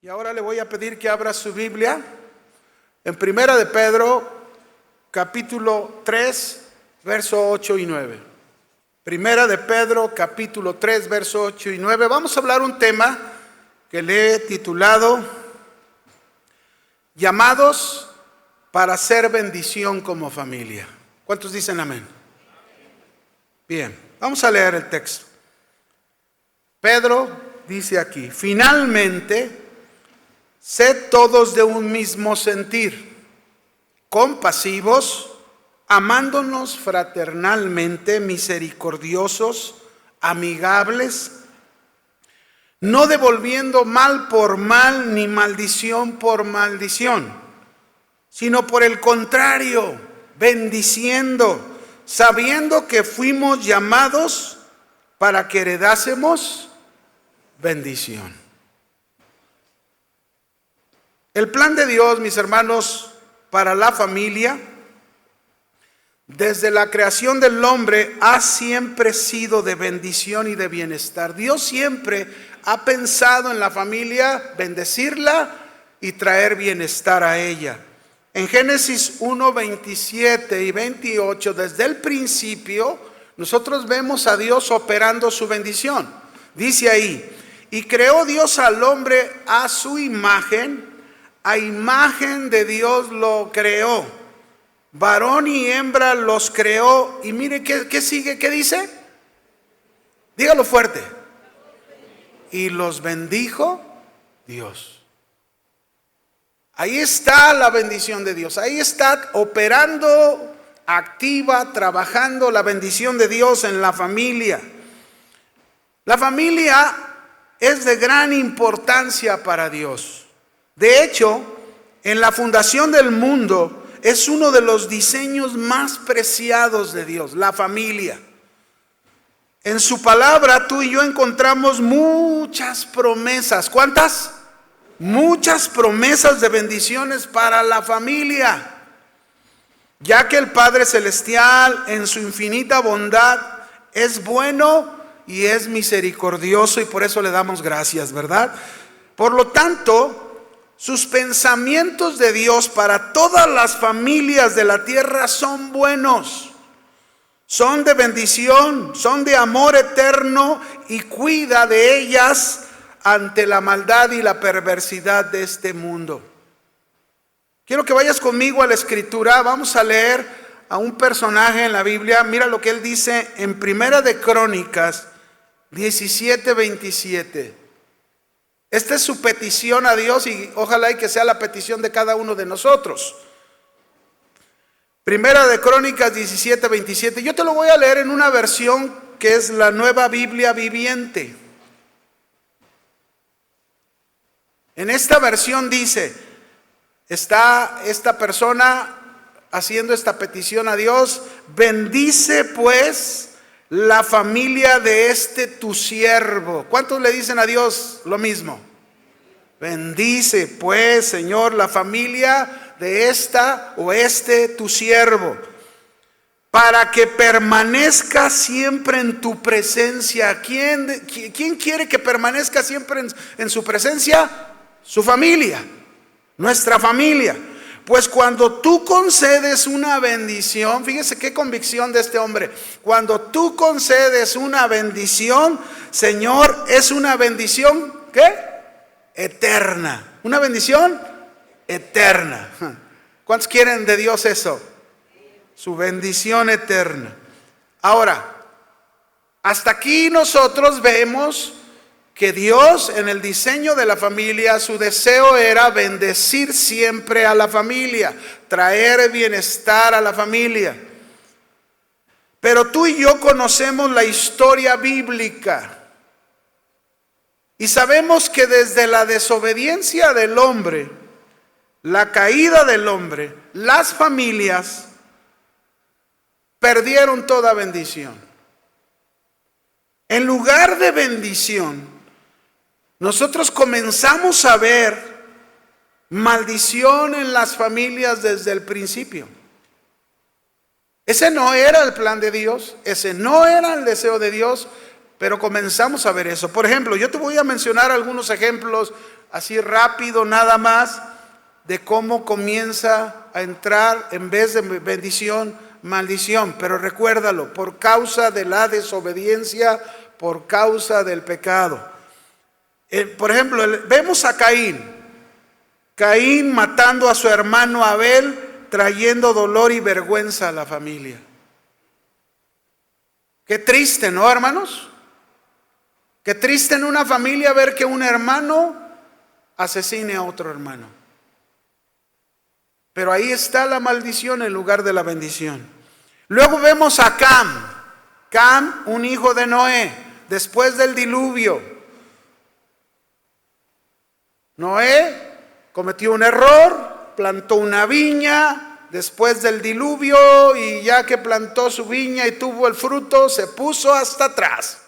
Y ahora le voy a pedir que abra su Biblia en Primera de Pedro, capítulo 3, verso 8 y 9. Primera de Pedro, capítulo 3, verso 8 y 9. Vamos a hablar un tema que le he titulado Llamados para ser bendición como familia. ¿Cuántos dicen amén? Bien, vamos a leer el texto. Pedro dice aquí: finalmente, sed todos de un mismo sentir, compasivos, amándonos fraternalmente, misericordiosos, amigables, no devolviendo mal por mal ni maldición por maldición, sino por el contrario, bendiciendo, sabiendo que fuimos llamados para que heredásemos bendición. El plan de Dios, mis hermanos, para la familia, desde la creación del hombre, ha siempre sido de bendición y de bienestar. Dios siempre ha pensado en la familia, bendecirla y traer bienestar a ella. En Génesis 1, 27 y 28, desde el principio, nosotros vemos a Dios operando su bendición. Dice ahí: y creó Dios al hombre a su imagen, a imagen de Dios lo creó, varón y hembra los creó. Y mire qué sigue, qué dice, dígalo fuerte: y los bendijo Dios. Ahí está la bendición de Dios, ahí está operando, activa, trabajando la bendición de Dios en la familia. La familia es de gran importancia para Dios. De hecho, en la fundación del mundo es uno de los diseños más preciados de Dios, la familia. En su palabra tú y yo encontramos muchas promesas. ¿Cuántas? Muchas promesas de bendiciones para la familia. Ya que el Padre Celestial en su infinita bondad es bueno y es misericordioso, y por eso le damos gracias, ¿verdad? Por lo tanto, sus pensamientos de Dios para todas las familias de la tierra son buenos, son de bendición, son de amor eterno, y cuida de ellas ante la maldad y la perversidad de este mundo. Quiero que vayas conmigo a la Escritura. Vamos a leer a un personaje en la Biblia. Mira lo que él dice en Primera de Crónicas 17, 27. Esta es su petición a Dios, y ojalá y que sea la petición de cada uno de nosotros. Primera de Crónicas 17, 27. Yo te lo voy a leer en una versión que es la Nueva Biblia Viviente. En esta versión dice, está esta persona haciendo esta petición a Dios: bendice pues la familia de este tu siervo. ¿Cuántos le dicen a Dios lo mismo? Bendice pues, Señor, la familia de esta o este tu siervo, para que permanezca siempre en tu presencia. ¿Quién quiere que permanezca siempre en su presencia? Su familia, nuestra familia. Pues cuando tú concedes una bendición, fíjese qué convicción de este hombre: cuando tú concedes una bendición, Señor, es una bendición, ¿qué? Eterna. Una bendición eterna. ¿Cuántos quieren de Dios eso? Su bendición eterna. Ahora, hasta aquí nosotros vemos que Dios, en el diseño de la familia, su deseo era bendecir siempre a la familia, traer bienestar a la familia. Pero tú y yo conocemos la historia bíblica y sabemos que desde la desobediencia del hombre, la caída del hombre, las familias perdieron toda bendición. En lugar de bendición, nosotros comenzamos a ver maldición en las familias desde el principio. Ese no era el plan de Dios, ese no era el deseo de Dios, pero comenzamos a ver eso. Por ejemplo, yo te voy a mencionar algunos ejemplos así rápido nada más, de cómo comienza a entrar en vez de bendición, maldición. Pero recuérdalo, por causa de la desobediencia, por causa del pecado. Por ejemplo, vemos a Caín matando a su hermano Abel, trayendo dolor y vergüenza a la familia. Qué triste, ¿no, hermanos? Qué triste en una familia ver que un hermano asesine a otro hermano. Pero ahí está la maldición en lugar de la bendición. Luego vemos a Cam, un hijo de Noé, después del diluvio. Noé cometió un error, plantó una viña después del diluvio, y ya que plantó su viña y tuvo el fruto, se puso hasta atrás.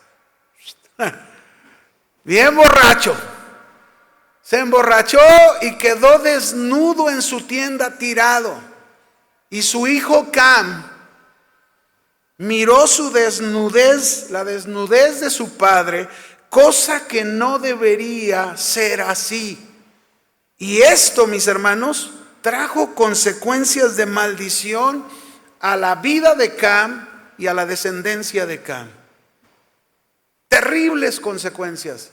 Bien borracho. Se emborrachó y quedó desnudo en su tienda tirado. Y su hijo Cam miró su desnudez, la desnudez de su padre, cosa que no debería ser así. Y esto, mis hermanos, trajo consecuencias de maldición a la vida de Cam y a la descendencia de Cam. Terribles consecuencias.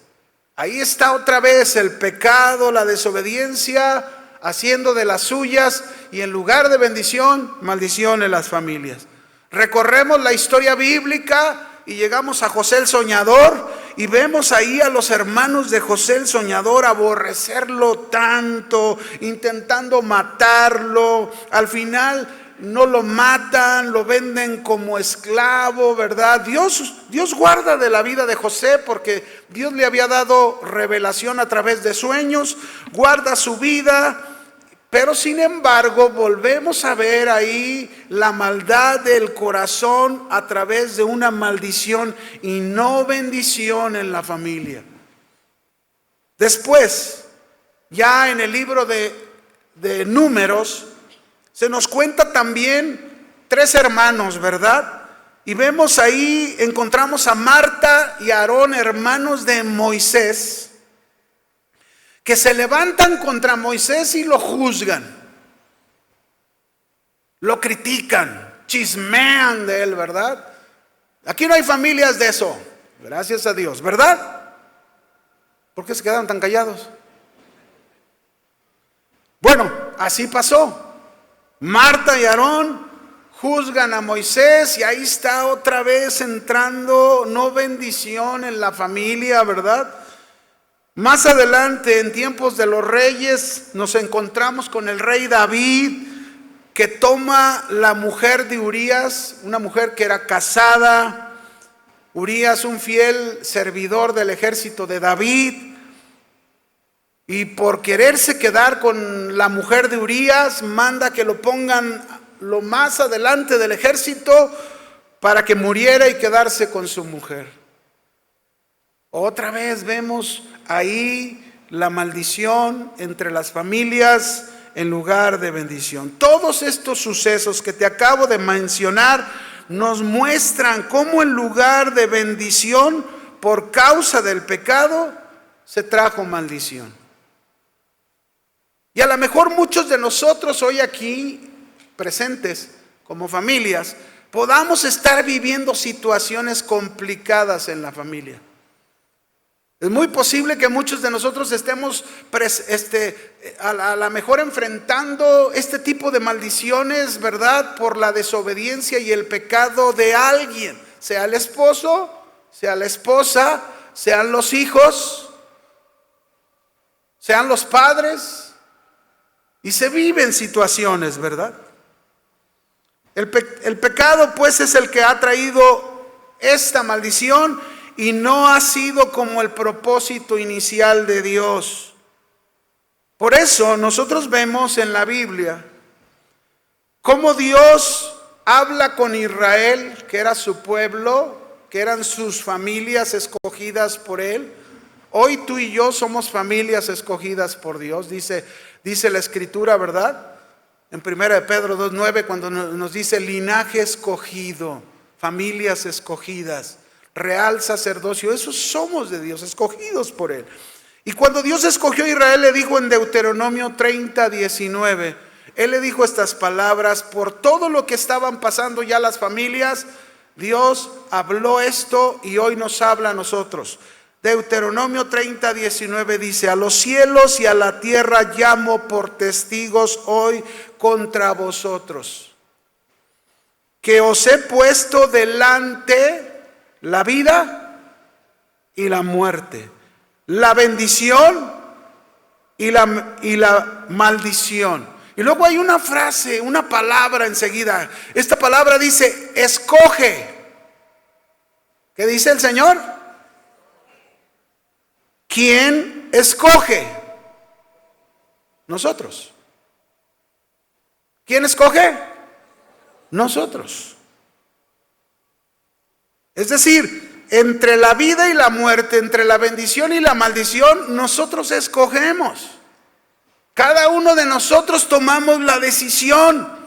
Ahí está otra vez el pecado, la desobediencia, haciendo de las suyas, y en lugar de bendición, maldición en las familias. Recorremos la historia bíblica y llegamos a José el soñador, y vemos ahí a los hermanos de José el soñador aborrecerlo tanto, intentando matarlo. Al final no lo matan, lo venden como esclavo, ¿verdad? Dios guarda de la vida de José, porque Dios le había dado revelación a través de sueños, guarda su vida. Pero sin embargo, volvemos a ver ahí la maldad del corazón a través de una maldición y no bendición en la familia. Después, ya en el libro de Números, se nos cuenta también 3 hermanos, ¿verdad? Y vemos ahí, encontramos a Marta y a Aarón, hermanos de Moisés, que se levantan contra Moisés y lo juzgan, lo critican, chismean de él, ¿verdad? Aquí no hay familias de eso, gracias a Dios, ¿verdad? ¿Por qué se quedaron tan callados? Bueno, así pasó. Marta y Aarón juzgan a Moisés, y ahí está otra vez entrando no bendición en la familia, ¿verdad? Más adelante, en tiempos de los reyes, nos encontramos con el rey David, que toma la mujer de Urías, una mujer que era casada. Urías, un fiel servidor del ejército de David, y por quererse quedar con la mujer de Urías, manda que lo pongan lo más adelante del ejército para que muriera y quedarse con su mujer. Otra vez vemos ahí la maldición entre las familias en lugar de bendición. Todos estos sucesos que te acabo de mencionar nos muestran cómo en lugar de bendición, por causa del pecado, se trajo maldición. Y a lo mejor muchos de nosotros hoy aquí presentes como familias podamos estar viviendo situaciones complicadas en la familia. Es muy posible que muchos de nosotros estemos a la mejor enfrentando este tipo de maldiciones, ¿verdad? Por la desobediencia y el pecado de alguien, sea el esposo, sea la esposa, sean los hijos, sean los padres. Y se viven situaciones, ¿verdad? El pecado pues es el que ha traído esta maldición, y no ha sido como el propósito inicial de Dios. Por eso nosotros vemos en la Biblia cómo Dios habla con Israel, que era su pueblo, que eran sus familias escogidas por Él. Hoy tú y yo somos familias escogidas por Dios, dice la Escritura, ¿verdad? En 1 Pedro 2:9, cuando nos dice linaje escogido, familias escogidas, real sacerdocio, esos somos de Dios, escogidos por Él. Y cuando Dios escogió a Israel, le dijo en Deuteronomio 30:19, Él le dijo estas palabras: por todo lo que estaban pasando ya las familias, Dios habló esto y hoy nos habla a nosotros. Deuteronomio 30:19 dice: a los cielos y a la tierra llamo por testigos hoy contra vosotros, que os he puesto delante la vida y la muerte, la bendición y la maldición. Y luego hay una frase, una palabra enseguida. Esta palabra dice: escoge. ¿Qué dice el Señor? ¿Quién escoge? Nosotros. ¿Quién escoge? Nosotros. Es decir, entre la vida y la muerte, entre la bendición y la maldición, nosotros escogemos. Cada uno de nosotros tomamos la decisión.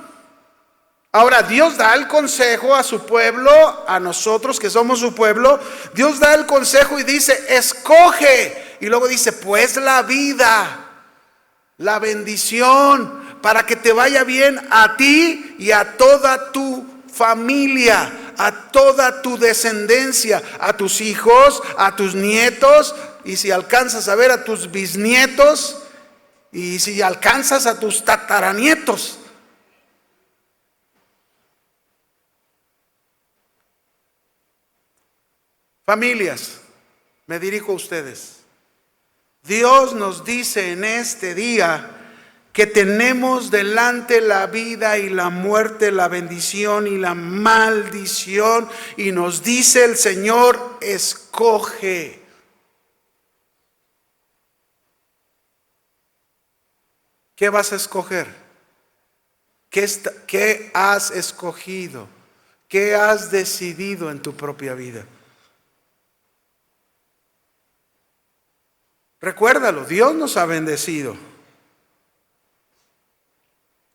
Ahora, Dios da el consejo a su pueblo, a nosotros que somos su pueblo. Dios da el consejo y dice: escoge. Y luego dice: pues la vida, la bendición, para que te vaya bien a ti y a toda tu familia, a toda tu descendencia, a tus hijos, a tus nietos, y si alcanzas a ver, a tus bisnietos, y si alcanzas a tus tataranietos. Familias, me dirijo a ustedes. Dios nos dice en este día que tenemos delante la vida y la muerte, la bendición y la maldición, y nos dice el Señor: escoge. ¿Qué vas a escoger? ¿Qué has escogido? ¿Qué has decidido en tu propia vida? Recuérdalo, Dios nos ha bendecido.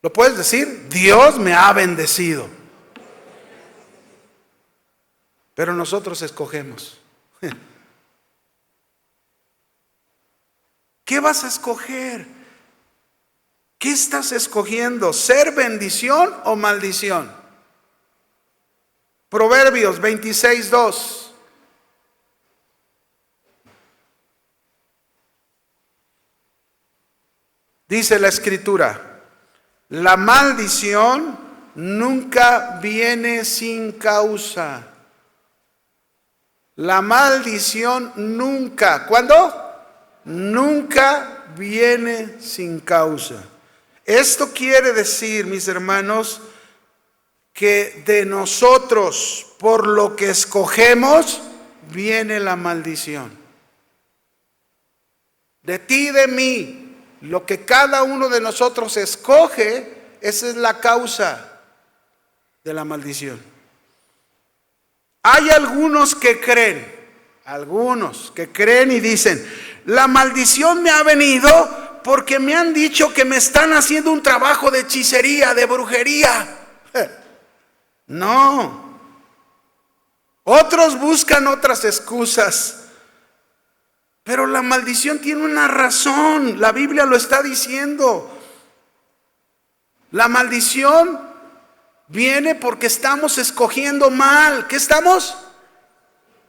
¿Lo puedes decir? Dios me ha bendecido. Pero nosotros escogemos. ¿Qué vas a escoger? ¿Qué estás escogiendo? ¿Ser bendición o maldición? Proverbios 26:2. Dice la Escritura: la maldición nunca viene sin causa. La maldición nunca. ¿Cuándo? Nunca viene sin causa. Esto quiere decir, mis hermanos, que de nosotros, por lo que escogemos, viene la maldición. De ti y de mí. Lo que cada uno de nosotros escoge, esa es la causa de la maldición. Hay algunos que creen y dicen: la maldición me ha venido porque me han dicho que me están haciendo un trabajo de hechicería, de brujería. No. Otros buscan otras excusas. Pero la maldición tiene una razón, la Biblia lo está diciendo. La maldición viene porque estamos escogiendo mal. ¿Qué estamos?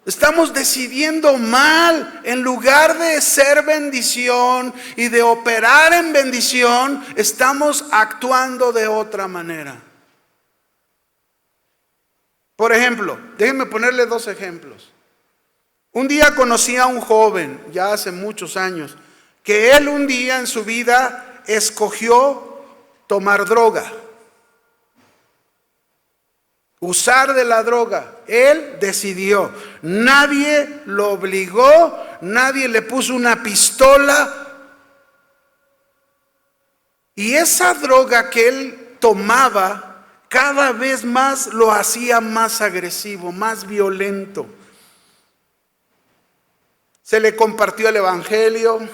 Estamos decidiendo mal. En lugar de ser bendición y de operar en bendición, estamos actuando de otra manera. Por ejemplo, déjenme ponerle 2 ejemplos. Un día conocí a un joven, ya hace muchos años, que él un día en su vida escogió tomar droga, usar de la droga. Él decidió, nadie lo obligó, nadie le puso una pistola. Y esa droga que él tomaba cada vez más lo hacía más agresivo, más violento. Se le compartió el evangelio,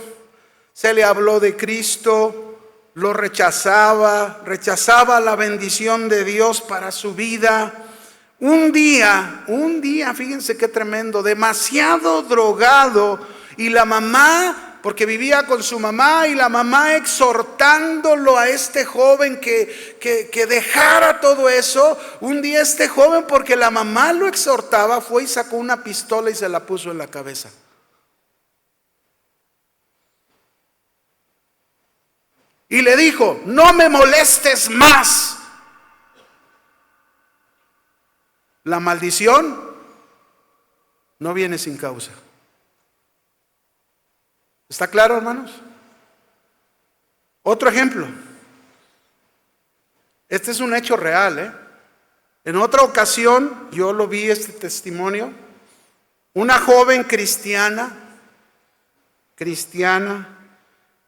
se le habló de Cristo, lo rechazaba la bendición de Dios para su vida. Un día, fíjense qué tremendo, demasiado drogado, y la mamá, porque vivía con su mamá, y la mamá exhortándolo a este joven que dejara todo eso. Un día este joven, porque la mamá lo exhortaba, fue y sacó una pistola y se la puso en la cabeza. Y le dijo: no me molestes más. La maldición no viene sin causa. ¿Está claro, hermanos? Otro ejemplo. Este es un hecho real, En otra ocasión, yo lo vi, este testimonio. Una joven cristiana,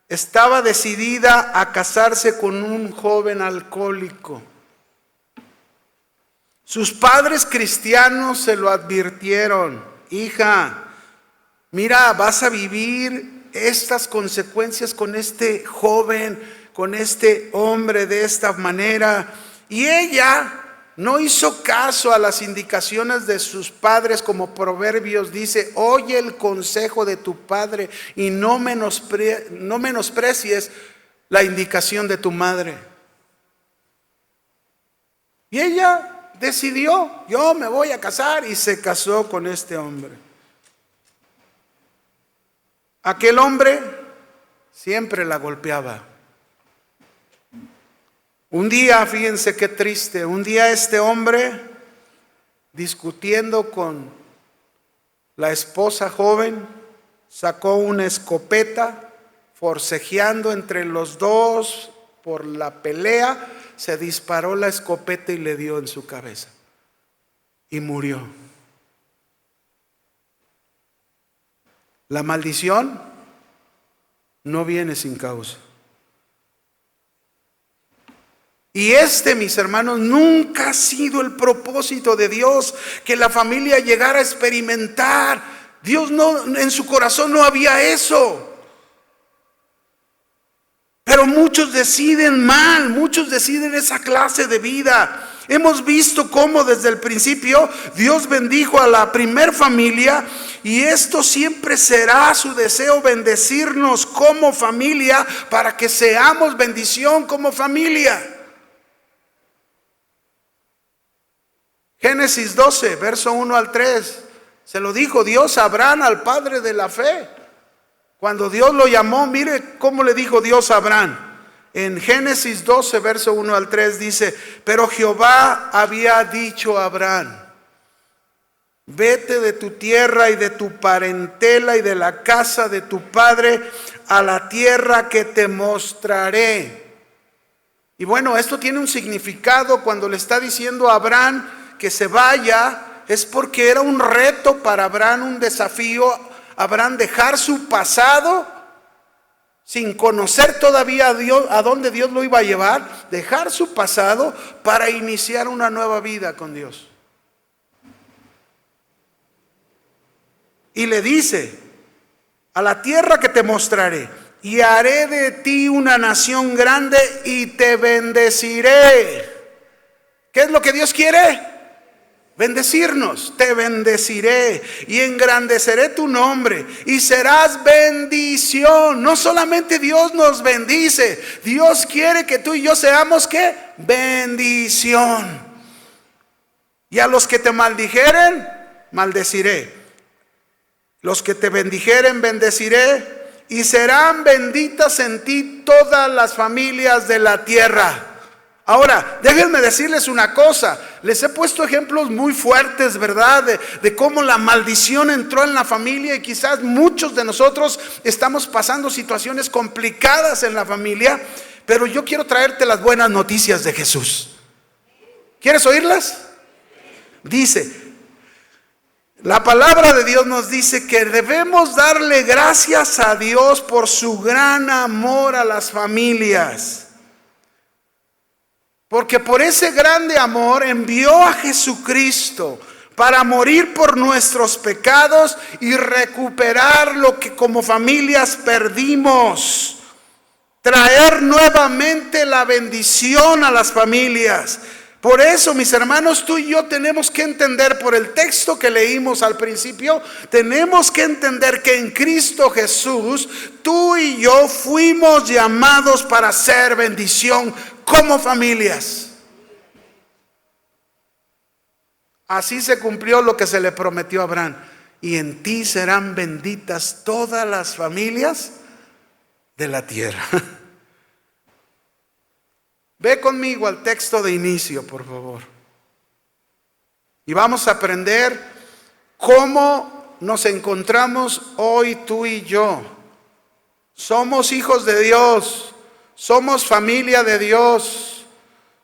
estaba decidida a casarse con un joven alcohólico. Sus padres cristianos se lo advirtieron: hija, mira, vas a vivir estas consecuencias con este joven, con este hombre de esta manera. Y ella no hizo caso a las indicaciones de sus padres, como Proverbios dice: oye el consejo de tu padre y no menosprecies la indicación de tu madre. Y ella decidió: yo me voy a casar, y se casó con este hombre. Aquel hombre siempre la golpeaba. Un día, fíjense qué triste, un día este hombre, discutiendo con la esposa joven, sacó una escopeta, forcejeando entre los dos por la pelea, se disparó la escopeta y le dio en su cabeza y murió. La maldición no viene sin causa. Y mis hermanos, nunca ha sido el propósito de Dios que la familia llegara a experimentar. Dios no, en su corazón no había eso. Pero muchos deciden mal, muchos deciden esa clase de vida. Hemos visto cómo desde el principio Dios bendijo a la primer familia, y esto siempre será su deseo: bendecirnos como familia para que seamos bendición como familia. Génesis 12, verso 1 al 3, se lo dijo Dios a Abraham, al padre de la fe. Cuando Dios lo llamó, mire cómo le dijo Dios a Abraham. En Génesis 12, verso 1 al 3 dice: pero Jehová había dicho a Abraham: vete de tu tierra y de tu parentela y de la casa de tu padre a la tierra que te mostraré. Y bueno, esto tiene un significado. Cuando le está diciendo a Abraham que se vaya, es porque era un reto para Abraham, un desafío. Abraham dejar su pasado, sin conocer todavía a Dios, a dónde Dios lo iba a llevar, dejar su pasado para iniciar una nueva vida con Dios. Y le dice: a la tierra que te mostraré, y haré de ti una nación grande y te bendeciré. ¿Qué es lo que Dios quiere? Bendecirnos. Te bendeciré y engrandeceré tu nombre y serás bendición. No solamente Dios nos bendice, Dios quiere que tú y yo seamos ¿qué? Bendición. Y a los que te maldijeren, maldeciré. Los que te bendijeren, bendeciré. Y serán benditas en ti todas las familias de la tierra. Ahora, déjenme decirles una cosa. Les he puesto ejemplos muy fuertes, ¿verdad? De cómo la maldición entró en la familia, y quizás muchos de nosotros estamos pasando situaciones complicadas en la familia. Pero yo quiero traerte las buenas noticias de Jesús. ¿Quieres oírlas? Dice, la palabra de Dios nos dice que debemos darle gracias a Dios por su gran amor a las familias. Porque por ese grande amor envió a Jesucristo para morir por nuestros pecados y recuperar lo que como familias perdimos. Traer nuevamente la bendición a las familias. Por eso, mis hermanos, tú y yo tenemos que entender por el texto que leímos al principio, tenemos que entender que en Cristo Jesús, tú y yo fuimos llamados para ser bendición como familias. Así se cumplió lo que se le prometió a Abraham. Y en ti serán benditas todas las familias de la tierra. Ve conmigo al texto de inicio, por favor. Y vamos a aprender cómo nos encontramos hoy tú y yo. Somos hijos de Dios, somos familia de Dios,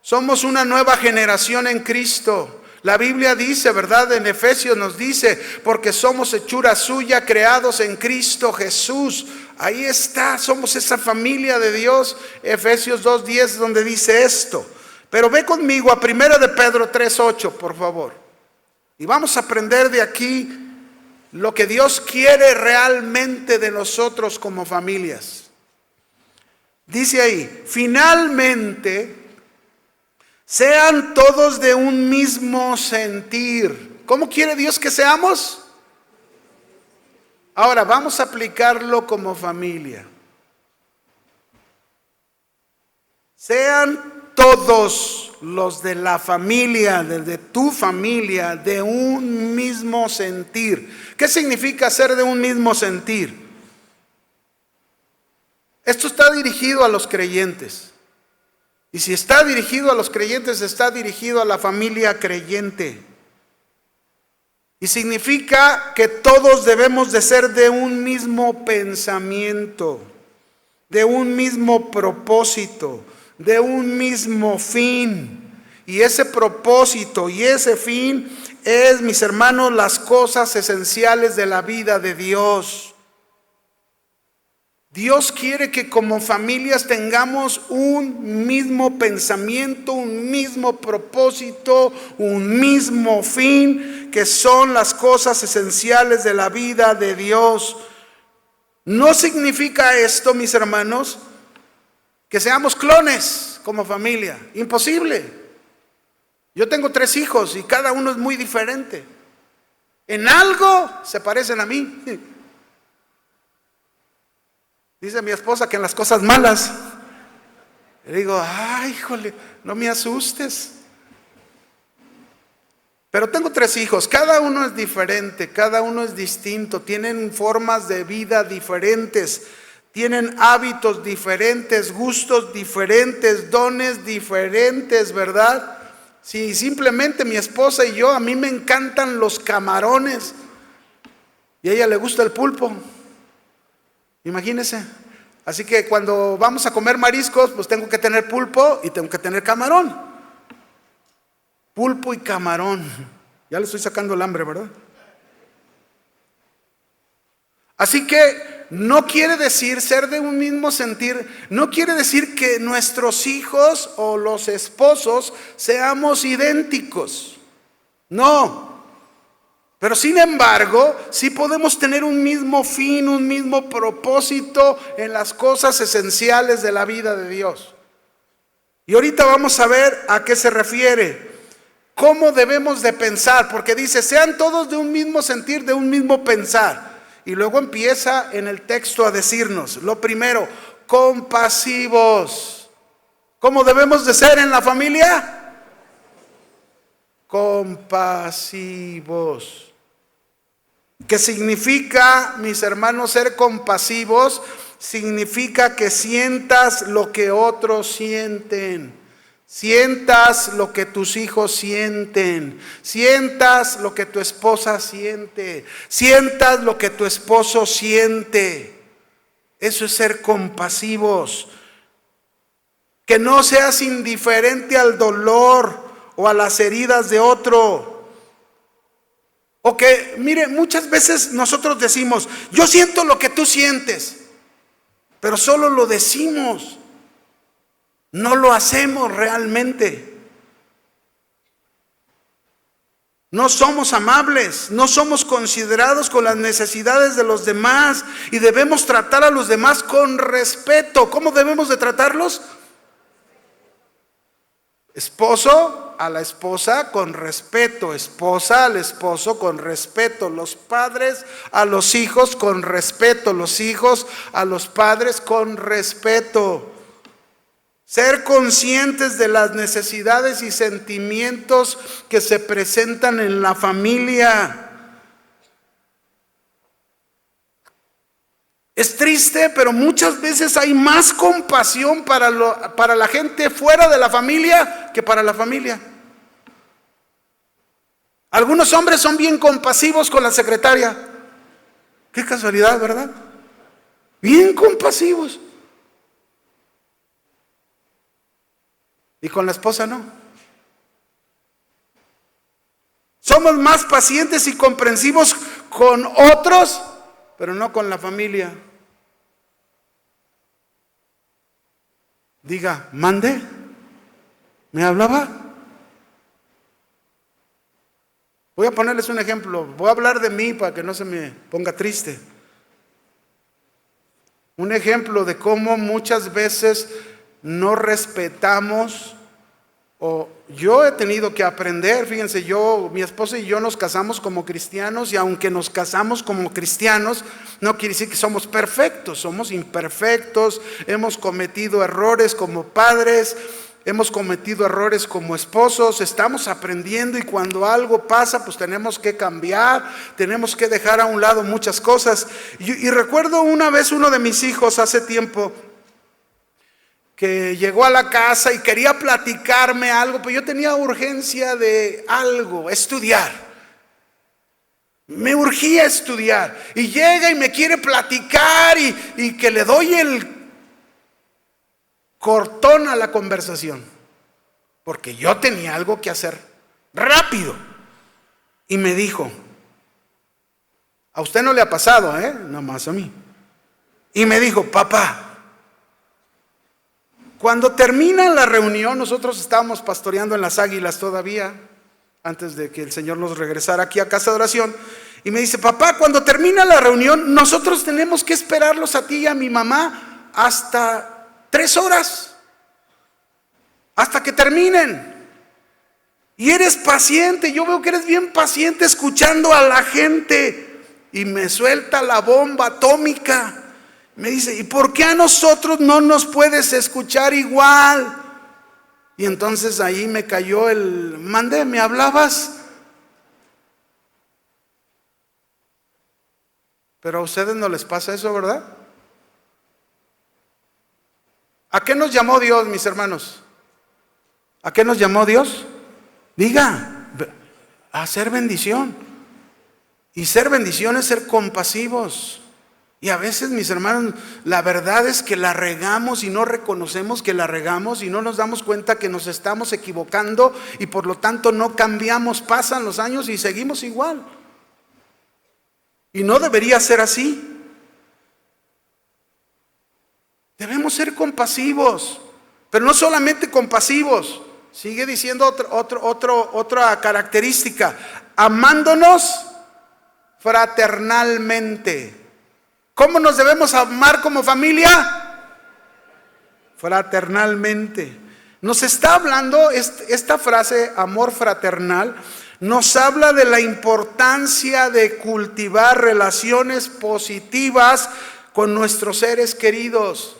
somos una nueva generación en Cristo. La Biblia dice, ¿verdad? En Efesios nos dice, porque somos hechura suya, creados en Cristo Jesús. Ahí está, somos esa familia de Dios. Efesios 2:10 donde dice esto. Pero ve conmigo a 1 de Pedro 3:8, por favor. Y vamos a aprender de aquí lo que Dios quiere realmente de nosotros como familias. Dice ahí, finalmente, sean todos de un mismo sentir. ¿Cómo quiere Dios que seamos? Ahora vamos a aplicarlo como familia. Sean todos los de la familia, de tu familia, de un mismo sentir. ¿Qué significa ser de un mismo sentir? Esto está dirigido a los creyentes. Y si está dirigido a los creyentes, está dirigido a la familia creyente. Y significa que todos debemos de ser de un mismo pensamiento, de un mismo propósito, de un mismo fin. Y ese propósito y ese fin es, mis hermanos, las cosas esenciales de la vida de Dios. Dios quiere que como familias tengamos un mismo pensamiento, un mismo propósito, un mismo fin, que son las cosas esenciales de la vida de Dios. No significa esto, mis hermanos, que seamos clones como familia. Imposible. Yo tengo 3 hijos y cada uno es muy diferente. En algo se parecen a mí. Dice mi esposa que en las cosas malas. Le digo, ay, híjole, no me asustes. Pero tengo 3 hijos, cada uno es diferente, cada uno es distinto, tienen formas de vida diferentes, tienen hábitos diferentes, gustos diferentes, dones diferentes, ¿verdad? Si simplemente mi esposa y yo, a mí me encantan los camarones y a ella le gusta el pulpo. Imagínense. Así que cuando vamos a comer mariscos, pues tengo que tener pulpo y tengo que tener camarón. Pulpo y camarón. Ya le estoy sacando el hambre, ¿verdad? Así que no quiere decir ser de un mismo sentir, no quiere decir que nuestros hijos o los esposos seamos idénticos. No. Pero sin embargo, sí podemos tener un mismo fin, un mismo propósito en las cosas esenciales de la vida de Dios. Y ahorita vamos a ver a qué se refiere, cómo debemos de pensar, porque dice, sean todos de un mismo sentir, de un mismo pensar. Y luego empieza en el texto a decirnos, lo primero, compasivos. ¿Cómo debemos de ser en la familia? Compasivos. ¿Qué significa, mis hermanos, ser compasivos? Significa que sientas lo que otros sienten, sientas lo que tus hijos sienten, sientas lo que tu esposa siente, sientas lo que tu esposo siente. Eso es ser compasivos. Que no seas indiferente al dolor o a las heridas de otro. O que, mire, muchas veces nosotros decimos, yo siento lo que tú sientes, pero solo lo decimos, no lo hacemos realmente. No somos amables, no somos considerados con las necesidades de los demás y debemos tratar a los demás con respeto. ¿Cómo debemos de tratarlos? Esposo a la esposa con respeto, esposa al esposo con respeto, los padres a los hijos con respeto, los hijos a los padres con respeto. Ser conscientes de las necesidades y sentimientos que se presentan en la familia. Es triste, pero muchas veces hay más compasión para la gente fuera de la familia que para la familia. Algunos hombres son bien compasivos con la secretaria. Qué casualidad, ¿verdad? Bien compasivos. Y con la esposa no. Somos más pacientes y comprensivos con otros, pero no con la familia. Diga, mande. ¿Me hablaba? Voy a ponerles un ejemplo. Voy a hablar de mí para que no se me ponga triste. Un ejemplo de cómo muchas veces no respetamos, o yo he tenido que aprender. Fíjense, mi esposa y yo nos casamos como cristianos, y aunque nos casamos como cristianos, no quiere decir que somos perfectos, somos imperfectos, hemos cometido errores como padres, hemos cometido errores como esposos, estamos aprendiendo, y cuando algo pasa, pues tenemos que cambiar, tenemos que dejar a un lado muchas cosas. Y recuerdo una vez uno de mis hijos hace tiempo, que llegó a la casa y quería platicarme algo, pero yo tenía urgencia de algo, estudiar. Me urgía estudiar. Y llega y me quiere platicar y que le doy el cortón a la conversación. Porque yo tenía algo que hacer rápido. Y me dijo, a usted no le ha pasado, nomás a mí. Y me dijo, papá, cuando termina la reunión, nosotros estábamos pastoreando en las Águilas todavía, antes de que el Señor nos regresara aquí a casa de oración, y me dice, papá, cuando termina la reunión, nosotros tenemos que esperarlos a ti y a mi mamá hasta 3 horas, hasta que terminen. Y eres paciente, yo veo que eres bien paciente escuchando a la gente, y me suelta la bomba atómica. Me dice, ¿y por qué a nosotros no nos puedes escuchar igual? Y entonces ahí me cayó el, mande, ¿me hablabas? Pero a ustedes no les pasa eso, ¿verdad? ¿A qué nos llamó Dios, mis hermanos? ¿A qué nos llamó Dios? Diga, a hacer bendición. Y ser bendición es ser compasivos. Y a veces, mis hermanos, la verdad es que la regamos y no reconocemos que la regamos y no nos damos cuenta que nos estamos equivocando, y por lo tanto no cambiamos. Pasan los años y seguimos igual. Y no debería ser así. Debemos ser compasivos, pero no solamente compasivos. Sigue diciendo otra característica: amándonos fraternalmente. ¿Cómo nos debemos amar como familia? Fraternalmente. Nos está hablando, esta frase, amor fraternal, nos habla de la importancia de cultivar relaciones positivas con nuestros seres queridos,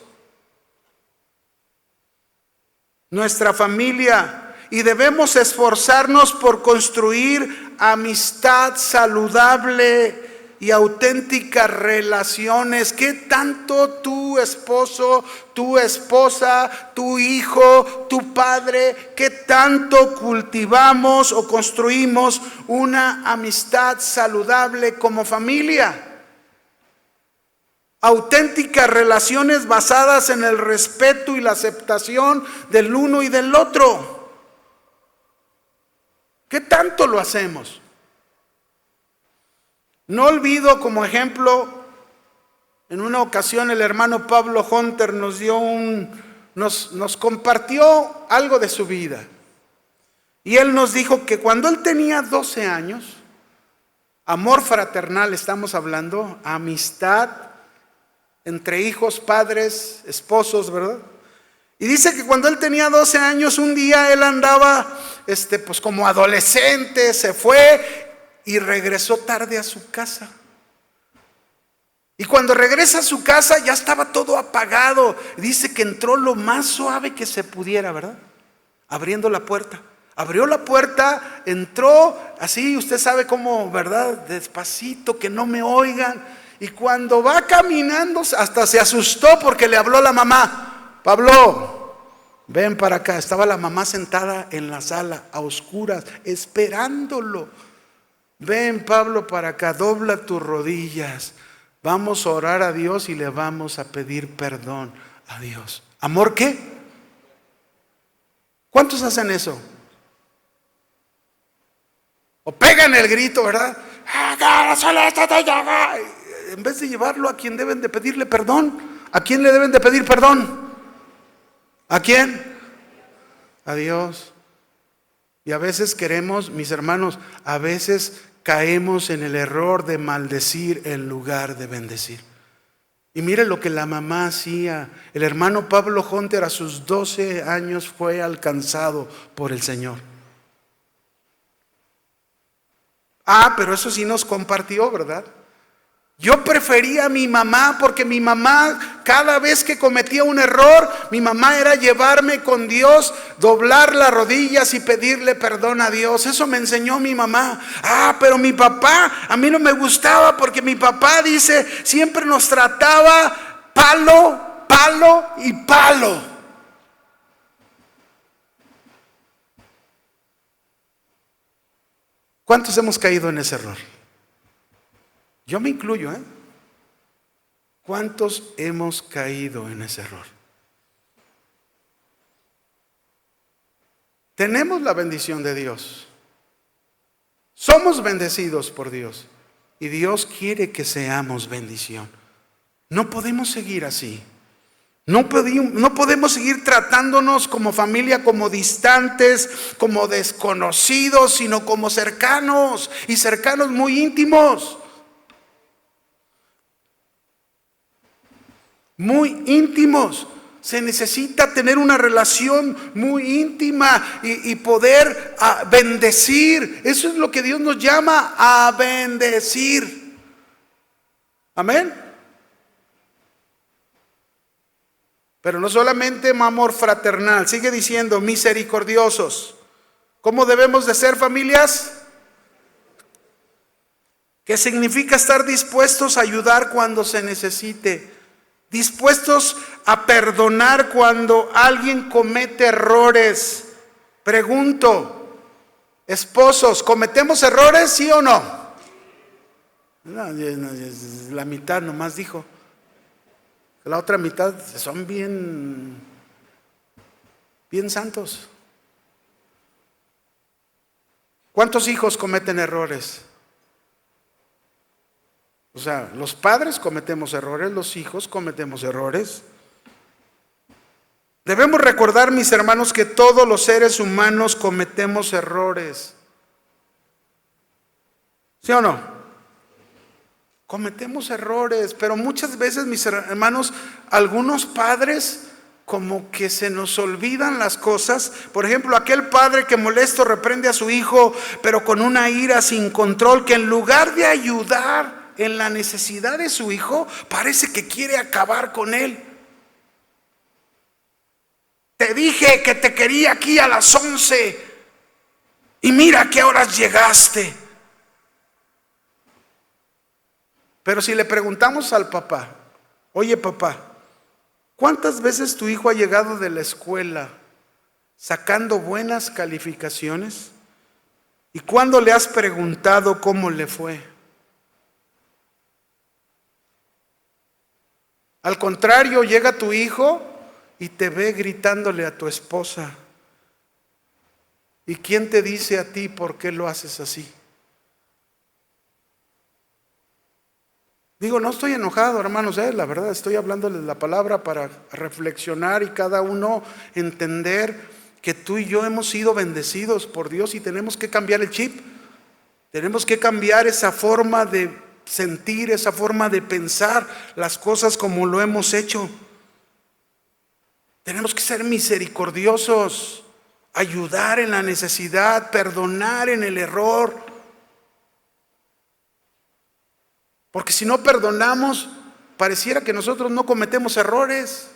nuestra familia, y debemos esforzarnos por construir amistad saludable y auténticas relaciones. ¿Qué tanto tu esposo, tu esposa, tu hijo, tu padre, qué tanto cultivamos o construimos una amistad saludable como familia? Auténticas relaciones basadas en el respeto y la aceptación del uno y del otro. ¿Qué tanto lo hacemos? No olvido, como ejemplo, en una ocasión el hermano Pablo Hunter nos compartió algo de su vida. Y él nos dijo que cuando él tenía 12 años, amor fraternal estamos hablando, amistad entre hijos, padres, esposos, ¿verdad? Y dice que cuando él tenía 12 años, un día él andaba, pues como adolescente, se fue y regresó tarde a su casa. Y cuando regresa a su casa ya estaba todo apagado. Dice que entró lo más suave que se pudiera, ¿verdad? Abriendo la puerta. Abrió la puerta, entró así, usted sabe cómo, ¿verdad? Despacito, que no me oigan. Y cuando va caminando, hasta se asustó porque le habló la mamá. Pablo, ven para acá. Estaba la mamá sentada en la sala, a oscuras, esperándolo. Ven, Pablo, para acá, dobla tus rodillas. Vamos a orar a Dios y le vamos a pedir perdón a Dios. ¿Amor qué? ¿Cuántos hacen eso? O pegan el grito, ¿verdad? En vez de llevarlo a quien deben de pedirle perdón. ¿A quién le deben de pedir perdón? ¿A quién? A Dios. Y a veces queremos, mis hermanos, a veces caemos en el error de maldecir en lugar de bendecir. Y mire lo que la mamá hacía. El hermano Pablo Hunter a sus 12 años fue alcanzado por el Señor. Pero eso sí nos compartió, ¿verdad? Yo prefería a mi mamá porque mi mamá, cada vez que cometía un error, mi mamá era llevarme con Dios, doblar las rodillas y pedirle perdón a Dios. Eso me enseñó mi mamá. Pero mi papá, a mí no me gustaba porque mi papá, dice, siempre nos trataba palo, palo y palo. ¿Cuántos hemos caído en ese error? Yo me incluyo, ¿eh? ¿Cuántos hemos caído en ese error? Tenemos la bendición de Dios. Somos bendecidos por Dios. Y Dios quiere que seamos bendición. No podemos seguir así. No podemos seguir tratándonos como familia, como distantes, como desconocidos, sino como cercanos, y cercanos muy íntimos. Muy íntimos. Se necesita tener una relación muy íntima y poder bendecir. Eso es lo que Dios nos llama, a bendecir. Amén. Pero no solamente amor fraternal, sigue diciendo misericordiosos. ¿Cómo debemos de ser, familias? ¿Qué significa estar dispuestos a ayudar cuando se necesite? Dispuestos a perdonar cuando alguien comete errores. Pregunto, esposos, ¿cometemos errores, sí o no? No, la mitad nomás dijo. La otra mitad son bien santos. ¿Cuántos hijos cometen errores? O sea, los padres cometemos errores, los hijos cometemos errores. Debemos recordar, mis hermanos, que todos los seres humanos cometemos errores. ¿Sí o no? Cometemos errores, pero muchas veces, mis hermanos, algunos padres como que se nos olvidan las cosas. Por ejemplo, aquel padre que molesto reprende a su hijo, pero con una ira sin control, que en lugar de ayudar en la necesidad de su hijo, parece que quiere acabar con él. Te dije que te quería aquí a las 11 y mira a qué horas llegaste. Pero si le preguntamos al papá, oye papá, ¿cuántas veces tu hijo ha llegado de la escuela sacando buenas calificaciones? ¿Y cuándo le has preguntado cómo le fue? Al contrario, llega tu hijo y te ve gritándole a tu esposa. ¿Y quién te dice a ti por qué lo haces así? Digo, no estoy enojado, hermanos, la verdad, estoy hablándoles la palabra para reflexionar y cada uno entender que tú y yo hemos sido bendecidos por Dios y tenemos que cambiar el chip. Tenemos que cambiar esa forma de sentir, esa forma de pensar las cosas como lo hemos hecho. Tenemos que ser misericordiosos, ayudar en la necesidad, perdonar en el error. Porque si no perdonamos, pareciera que nosotros no cometemos errores.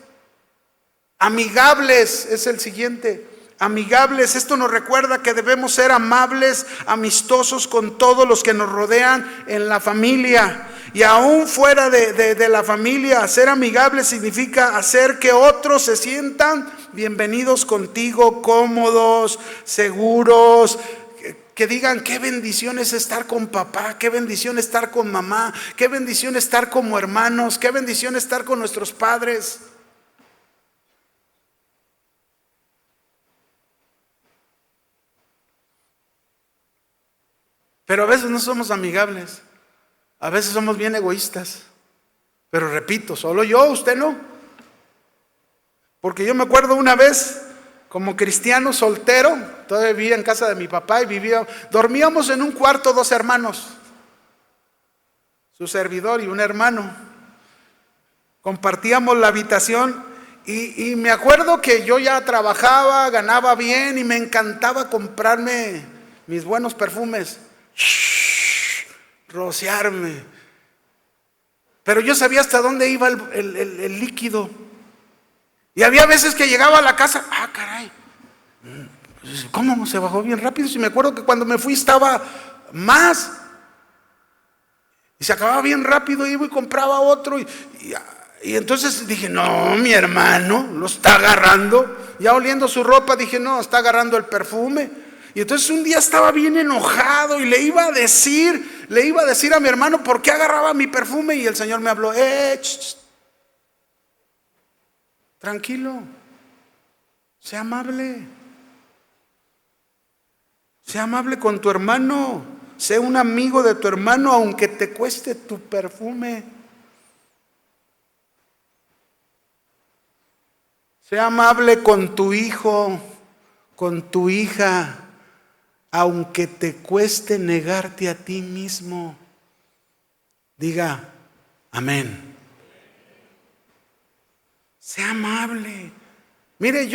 Amigables es el siguiente. Amigables, esto nos recuerda que debemos ser amables, amistosos con todos los que nos rodean en la familia. Y aún fuera de la familia, ser amigable significa hacer que otros se sientan bienvenidos contigo, cómodos, seguros, que digan qué bendición es estar con papá, qué bendición estar con mamá, qué bendición estar como hermanos, qué bendición estar con nuestros padres. Pero a veces no somos amigables, a veces somos bien egoístas. Pero repito, solo yo, usted no. Porque yo me acuerdo una vez, como cristiano soltero, todavía vivía en casa de mi papá y dormíamos en un cuarto 2 hermanos, su servidor y un hermano. Compartíamos la habitación y me acuerdo que yo ya trabajaba, ganaba bien y me encantaba comprarme mis buenos perfumes. Rociarme. Pero yo sabía hasta dónde iba el líquido. Y había veces que llegaba a la casa, caray, ¿cómo se bajó bien rápido? Si me acuerdo que cuando me fui estaba más. Y se acababa bien rápido, iba y compraba otro. Y entonces dije, no, mi hermano lo está agarrando. Ya oliendo su ropa dije, no, está agarrando el perfume. Y entonces un día estaba bien enojado y le iba a decir a mi hermano por qué agarraba mi perfume. Y el Señor me habló, tranquilo, sea amable. Sea amable con tu hermano, sé un amigo de tu hermano aunque te cueste tu perfume. Sea amable con tu hijo, con tu hija, aunque te cueste negarte a ti mismo. Diga, amén. Sea amable. Mire,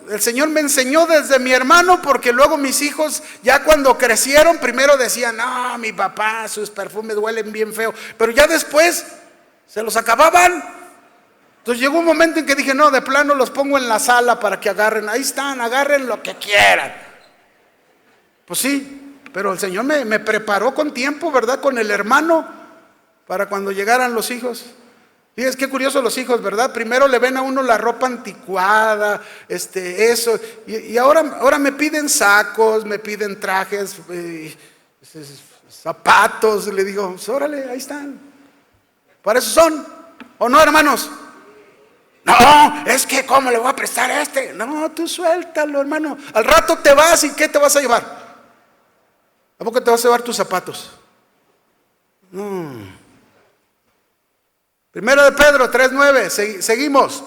el Señor me enseñó desde mi hermano, porque luego mis hijos, ya cuando crecieron, primero decían, no, mi papá, sus perfumes huelen bien feo, pero ya después se los acababan. Entonces llegó un momento en que dije, no, de plano los pongo en la sala para que agarren, ahí están, agarren lo que quieran. Pues sí, pero el Señor me preparó con tiempo, ¿verdad? Con el hermano, para cuando llegaran los hijos. Fíjense qué curioso los hijos, ¿verdad? Primero le ven a uno la ropa anticuada, eso, y ahora me piden sacos, me piden trajes, zapatos. Le digo, pues, órale, ahí están. Para eso son, ¿o no, hermanos? No, es que ¿cómo le voy a prestar a este? No, tú suéltalo, hermano. Al rato te vas, ¿y qué te vas a llevar? ¿A poco te vas a llevar tus zapatos? No. Primero de Pedro 3:9, seguimos.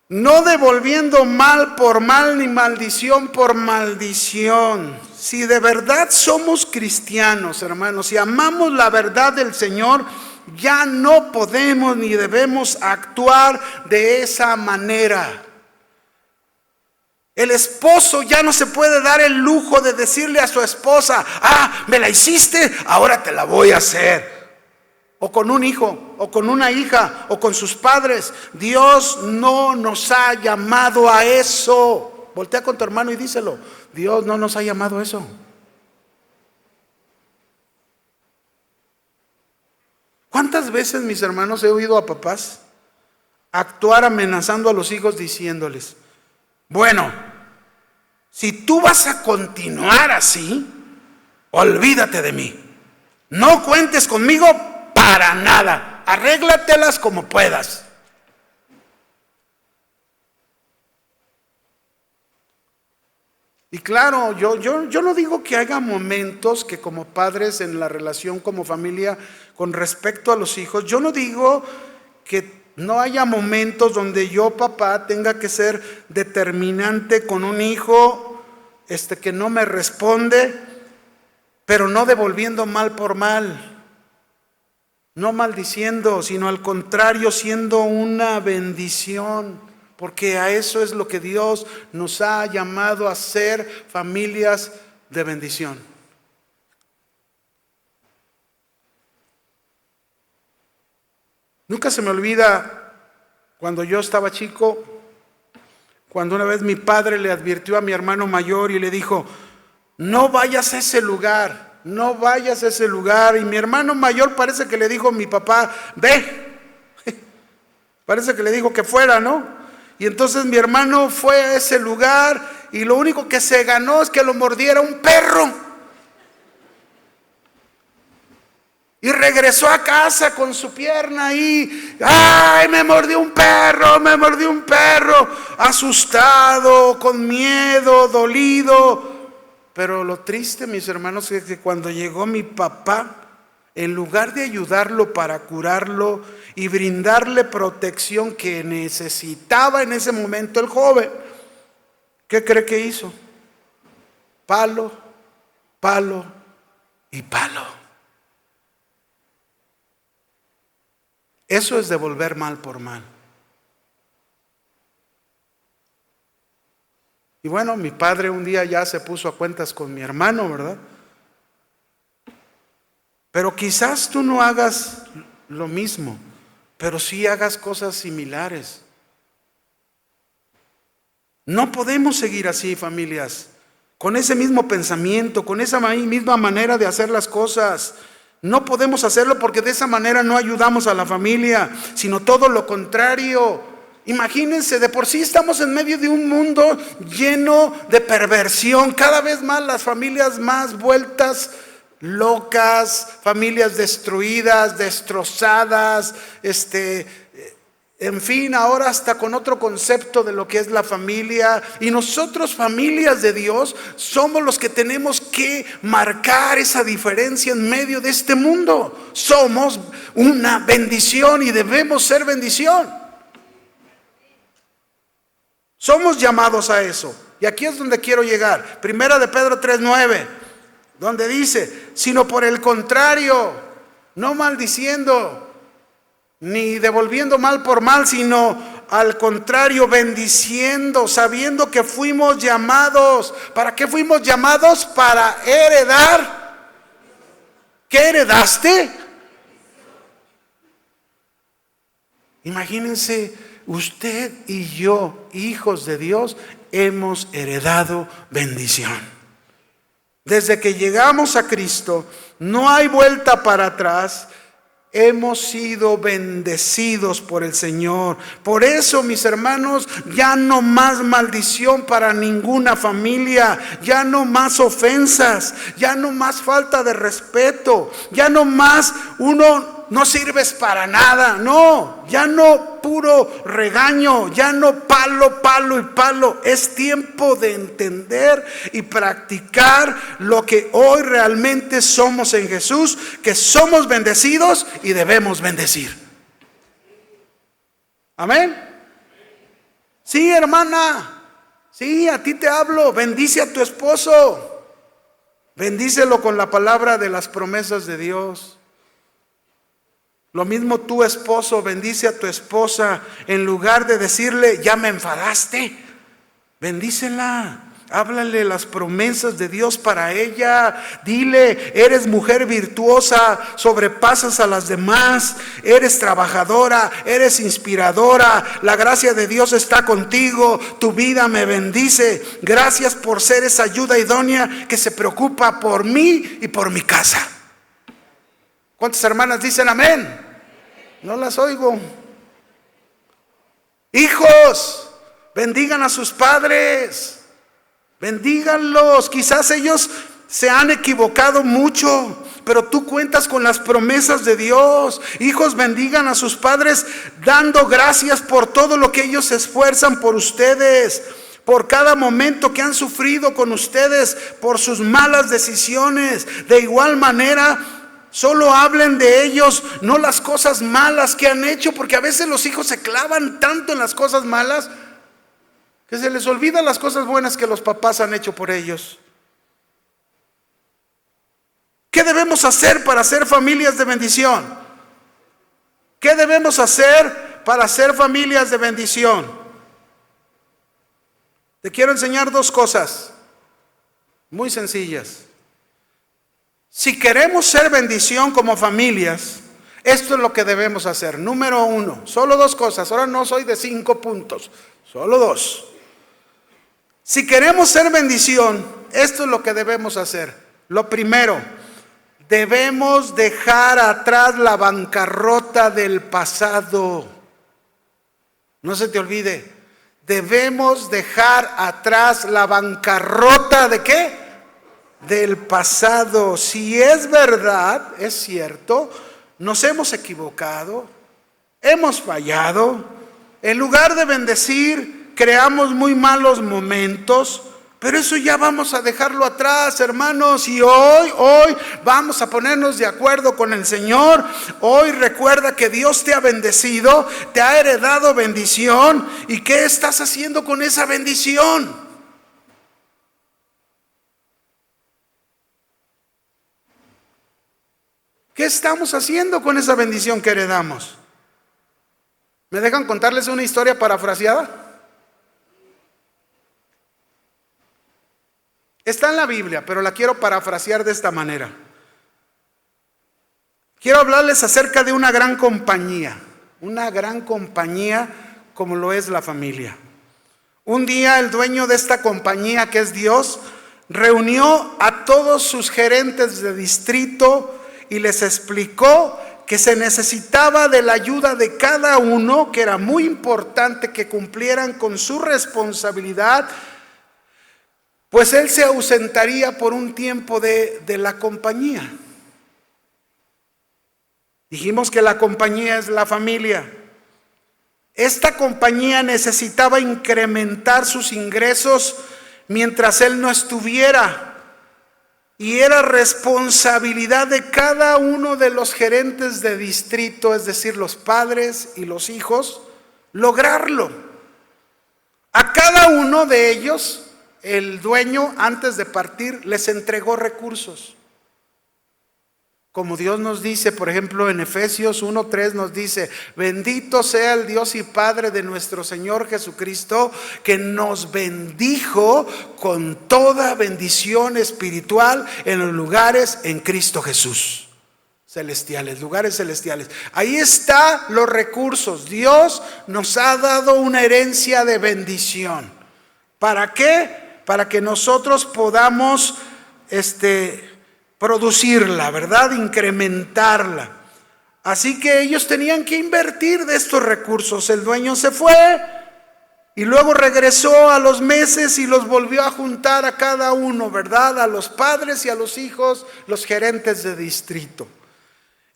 No devolviendo mal por mal ni maldición por maldición. Si de verdad somos cristianos, hermanos, si amamos la verdad del Señor, ya no podemos ni debemos actuar de esa manera. El esposo ya no se puede dar el lujo de decirle a su esposa, me la hiciste, ahora te la voy a hacer. O con un hijo, o con una hija, o con sus padres. Dios no nos ha llamado a eso. Voltea con tu hermano y díselo. Dios no nos ha llamado a eso. ¿Cuántas veces, mis hermanos, he oído a papás actuar amenazando a los hijos diciéndoles, bueno, si tú vas a continuar así, olvídate de mí. No cuentes conmigo para nada. Arréglatelas como puedas. Y claro, yo no digo que haya momentos que como padres en la relación como familia con respecto a los hijos, yo no digo que no haya momentos donde yo, papá, tenga que ser determinante con un hijo que no me responde, pero no devolviendo mal por mal, no maldiciendo, sino al contrario, siendo una bendición. porque a eso es lo que Dios nos ha llamado a ser, familias de bendición. Nunca se me olvida cuando yo estaba chico, cuando una vez mi padre le advirtió a mi hermano mayor y le dijo: no vayas a ese lugar, no vayas a ese lugar. Y mi hermano mayor parece que le dijo a mi papá: ve. Parece que le dijo que fuera, ¿no? Y entonces mi hermano fue a ese lugar y lo único que se ganó es que lo mordiera un perro. Y regresó a casa con su pierna ahí. ¡Ay, me mordió un perro! ¡Me mordió un perro! Asustado, con miedo, dolido. Pero lo triste, mis hermanos, es que cuando llegó mi papá, en lugar de ayudarlo para curarlo y brindarle protección que necesitaba en ese momento el joven, ¿qué cree que hizo? Palo, palo y palo. Eso es devolver mal por mal. Y bueno, mi padre un día ya se puso a cuentas con mi hermano, ¿verdad? Pero quizás tú no hagas lo mismo, pero sí hagas cosas similares. No podemos seguir así, familias, con ese mismo pensamiento, con esa misma manera de hacer las cosas. No podemos hacerlo porque de esa manera no ayudamos a la familia, sino todo lo contrario. Imagínense, de por sí estamos en medio de un mundo lleno de perversión, cada vez más las familias más vueltas locas, familias destruidas, destrozadas, en fin, ahora hasta con otro concepto de lo que es la familia. Y nosotros, familias de Dios, somos los que tenemos que marcar esa diferencia en medio de este mundo. Somos una bendición y debemos ser bendición. Somos llamados a eso. Y aquí es donde quiero llegar. Primera de Pedro 3:9, donde dice: sino por el contrario, no maldiciendo, ni devolviendo mal por mal, sino al contrario, bendiciendo, sabiendo que fuimos llamados. ¿Para qué fuimos llamados? Para heredar. ¿Qué heredaste? Imagínense, usted y yo, hijos de Dios, hemos heredado bendición. Desde que llegamos a Cristo, no hay vuelta para atrás. Hemos sido bendecidos por el Señor. Por eso, mis hermanos, ya no más maldición para ninguna familia, ya no más ofensas, ya no más falta de respeto, ya no más uno no sirves para nada, no, ya no puro regaño, ya no palo, palo y palo. Es tiempo de entender y practicar lo que hoy realmente somos en Jesús, que somos bendecidos y debemos bendecir. Amén. Sí, hermana, sí, a ti te hablo. Bendice a tu esposo, bendícelo con la palabra de las promesas de Dios. Lo mismo tu esposo, bendice a tu esposa. En lugar de decirle: ya me enfadaste, bendícela. Háblale las promesas de Dios para ella. Dile: eres mujer virtuosa, sobrepasas a las demás, eres trabajadora, eres inspiradora, la gracia de Dios está contigo, tu vida me bendice. Gracias por ser esa ayuda idónea que se preocupa por mí y por mi casa. ¿Cuántas hermanas dicen amén? No las oigo. Hijos, bendigan a sus padres. Bendíganlos. Quizás ellos se han equivocado mucho, pero tú cuentas con las promesas de Dios. Hijos, bendigan a sus padres dando gracias por todo lo que ellos se esfuerzan por ustedes, por cada momento que han sufrido con ustedes, por sus malas decisiones. De igual manera, solo hablen de ellos, no las cosas malas que han hecho, porque a veces los hijos se clavan tanto en las cosas malas que se les olvidan las cosas buenas que los papás han hecho por ellos. ¿Qué debemos hacer para ser familias de bendición? ¿Qué debemos hacer para ser familias de bendición? Te quiero enseñar dos cosas muy sencillas. Si queremos ser bendición como familias, esto es lo que debemos hacer. Número 1, solo dos cosas. Ahora no soy de 5 puntos, solo 2. Si queremos ser bendición, esto es lo que debemos hacer. Lo primero, debemos dejar atrás la bancarrota del pasado. No se te olvide, debemos dejar atrás la bancarrota ¿de qué? Del pasado. Si es verdad, es cierto, nos hemos equivocado, hemos fallado. En lugar de bendecir, creamos muy malos momentos, pero eso ya vamos a dejarlo atrás, hermanos. Y hoy vamos a ponernos de acuerdo con el Señor. Hoy recuerda que Dios te ha bendecido, te ha heredado bendición. ¿Y qué estás haciendo con esa bendición? ¿Qué estamos haciendo con esa bendición que heredamos? ¿Me dejan contarles una historia parafraseada? Está en la Biblia, pero la quiero parafrasear de esta manera. Quiero hablarles acerca de una gran compañía como lo es la familia. Un día el dueño de esta compañía, que es Dios, reunió a todos sus gerentes de distrito y les explicó que se necesitaba de la ayuda de cada uno, que era muy importante que cumplieran con su responsabilidad, pues él se ausentaría por un tiempo de la compañía. Dijimos que la compañía es la familia. Esta compañía necesitaba incrementar sus ingresos mientras él no estuviera. Y era responsabilidad de cada uno de los gerentes de distrito, es decir, los padres y los hijos, lograrlo. A cada uno de ellos, el dueño, antes de partir, les entregó recursos. Como Dios nos dice, por ejemplo, en Efesios 1:3 nos dice: bendito sea el Dios y Padre de nuestro Señor Jesucristo, que nos bendijo con toda bendición espiritual en los lugares en Cristo Jesús. Celestiales, lugares celestiales. Ahí están los recursos. Dios nos ha dado una herencia de bendición. ¿Para qué? Para que nosotros podamos producirla, ¿verdad? Incrementarla. Así que ellos tenían que invertir de estos recursos. El dueño se fue y luego regresó a los meses y los volvió a juntar a cada uno, ¿verdad? A los padres y a los hijos, los gerentes de distrito.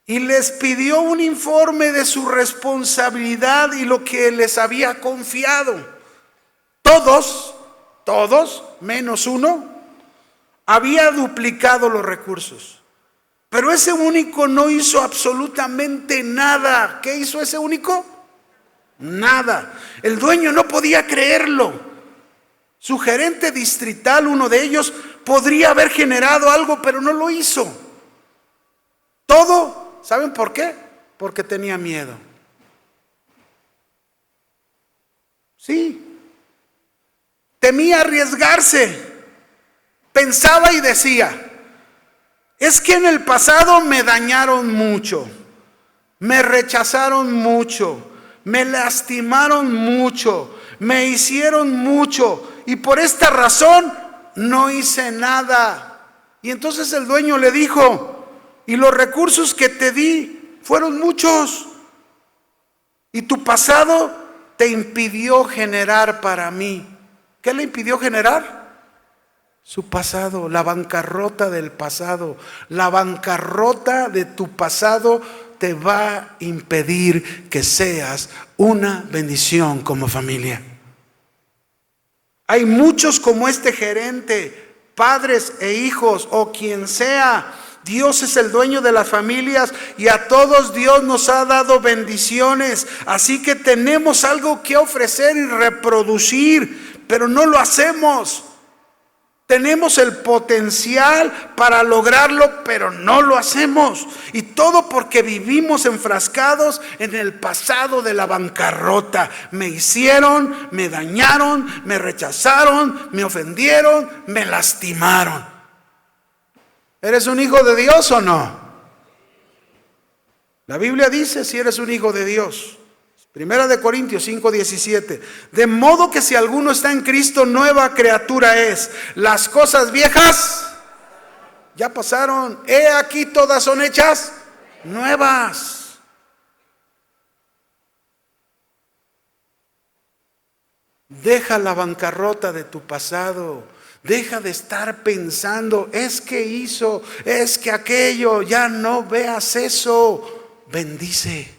Y les pidió un informe de su responsabilidad y lo que les había confiado. Todos, menos uno, había duplicado los recursos. Pero ese único no hizo absolutamente nada. ¿Qué hizo ese único? Nada. El dueño no podía creerlo. Su gerente distrital, uno de ellos, podría haber generado algo, pero no lo hizo. Todo, ¿saben por qué? Porque tenía miedo. Sí. Temía arriesgarse. Pensaba y decía: es que en el pasado me dañaron mucho, me rechazaron mucho, me lastimaron mucho, me hicieron mucho, y por esta razón no hice nada. Y entonces el dueño le dijo: y los recursos que te di fueron muchos, y tu pasado te impidió generar para mí. ¿Qué le impidió generar? Su pasado, la bancarrota del pasado. La bancarrota de tu pasado te va a impedir que seas una bendición como familia. Hay muchos como este gerente, padres e hijos o quien sea. Dios es el dueño de las familias y a todos Dios nos ha dado bendiciones. Así que tenemos algo que ofrecer y reproducir, pero no lo hacemos. Tenemos el potencial para lograrlo, pero no lo hacemos. Y todo porque vivimos enfrascados en el pasado de la bancarrota. Me hicieron, me dañaron, me rechazaron, me ofendieron, me lastimaron. ¿Eres un hijo de Dios o no? La Biblia dice si eres un hijo de Dios. Primera de Corintios 5:17. De modo que si alguno está en Cristo, nueva criatura es. Las cosas viejas ya pasaron. He aquí todas son hechas nuevas. Deja la bancarrota de tu pasado. Deja de estar pensando, es que hizo, es que aquello. Ya no veas eso. Bendice.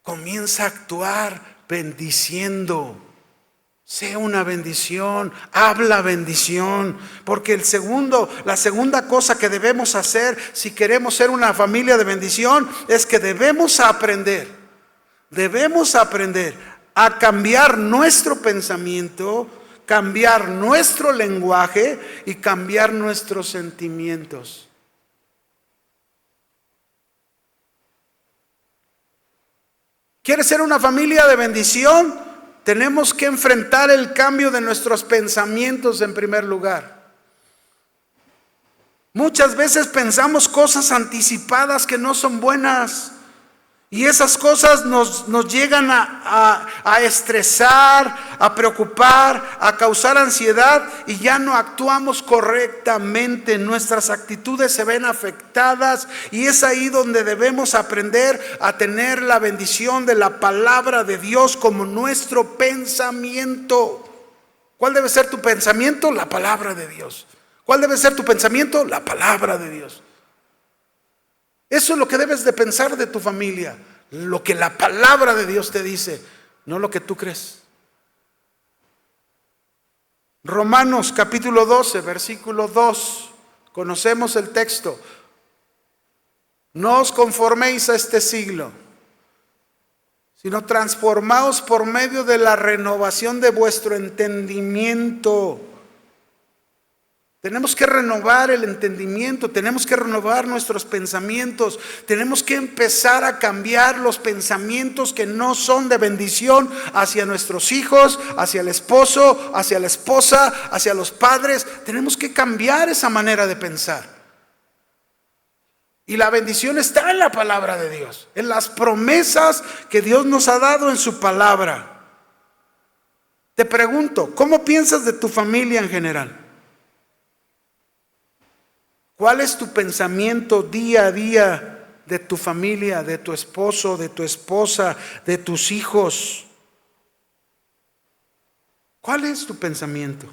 Comienza a actuar bendiciendo. Sea una bendición, habla bendición, porque la segunda cosa que debemos hacer si queremos ser una familia de bendición es que debemos aprender a cambiar nuestro pensamiento, cambiar nuestro lenguaje y cambiar nuestros sentimientos. ¿Quieres ser una familia de bendición? Tenemos que enfrentar el cambio de nuestros pensamientos en primer lugar. Muchas veces pensamos cosas anticipadas que no son buenas. Y esas cosas nos llegan a estresar, a preocupar, a causar ansiedad y ya no actuamos correctamente. Nuestras actitudes se ven afectadas y es ahí donde debemos aprender a tener la bendición de la palabra de Dios como nuestro pensamiento. ¿Cuál debe ser tu pensamiento? La palabra de Dios. ¿Cuál debe ser tu pensamiento? La palabra de Dios. Eso es lo que debes de pensar de tu familia, lo que la palabra de Dios te dice, no lo que tú crees. Romanos capítulo 12, versículo 2, conocemos el texto. No os conforméis a este siglo, sino transformaos por medio de la renovación de vuestro entendimiento. Tenemos que renovar el entendimiento, tenemos que renovar nuestros pensamientos, tenemos que empezar a cambiar los pensamientos que no son de bendición hacia nuestros hijos, hacia el esposo, hacia la esposa, hacia los padres. Tenemos que cambiar esa manera de pensar. Y la bendición está en la palabra de Dios, en las promesas que Dios nos ha dado en su palabra. Te pregunto, ¿cómo piensas de tu familia en general? ¿Cuál es tu pensamiento día a día de tu familia, de tu esposo, de tu esposa, de tus hijos? ¿Cuál es tu pensamiento?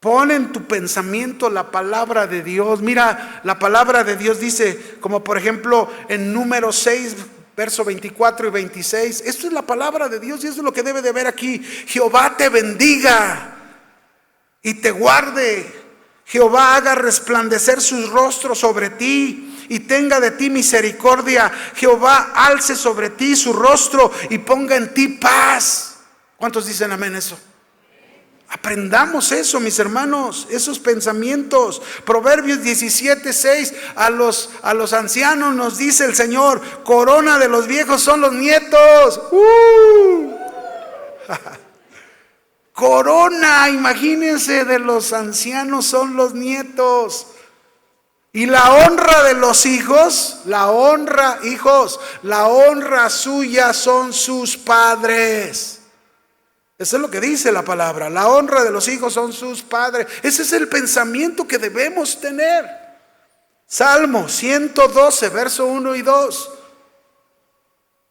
Pon en tu pensamiento la palabra de Dios. Mira, la palabra de Dios dice, como por ejemplo en Números 6, verso 24 y 26. Esto es la palabra de Dios y eso es lo que debe de ver aquí. Jehová te bendiga y te guarde. Jehová haga resplandecer sus rostros sobre ti y tenga de ti misericordia. Jehová alce sobre ti su rostro y ponga en ti paz. ¿Cuántos dicen amén eso? Aprendamos eso, mis hermanos, esos pensamientos. Proverbios 17:6, a los ancianos nos dice el Señor, corona de los viejos son los nietos. Corona, imagínense, de los ancianos son los nietos. Y la honra de los hijos, la honra suya son sus padres. Eso es lo que dice la palabra. La honra de los hijos son sus padres. Ese es el pensamiento que debemos tener. Salmo 112, verso 1 y 2.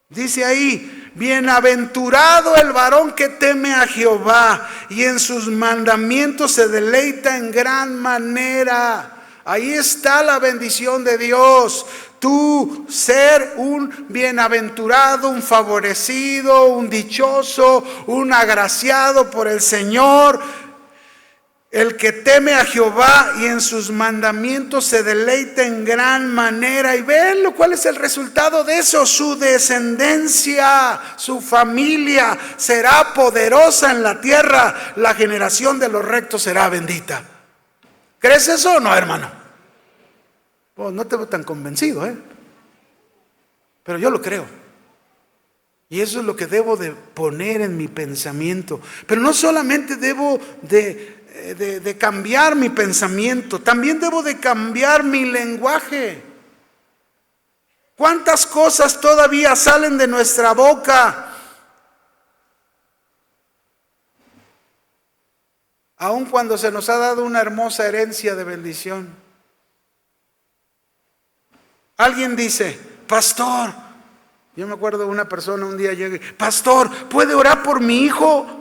Dice ahí, bienaventurado el varón que teme a Jehová y en sus mandamientos se deleita en gran manera. Ahí está la bendición de Dios. Tú ser un bienaventurado, un favorecido, un dichoso, un agraciado por el Señor. El que teme a Jehová y en sus mandamientos se deleita en gran manera. Y ven cuál es el resultado de eso. Su descendencia, su familia será poderosa en la tierra. La generación de los rectos será bendita. ¿Crees eso o no, hermano? Pues no te veo tan convencido, pero yo lo creo. Y eso es lo que debo de poner en mi pensamiento. Pero no solamente debo de cambiar mi pensamiento, también debo de cambiar mi lenguaje. ¿Cuántas cosas todavía salen de nuestra boca? Aun cuando se nos ha dado una hermosa herencia de bendición. Alguien dice, pastor, yo me acuerdo de una persona un día llegué, pastor, ¿puede orar por mi hijo?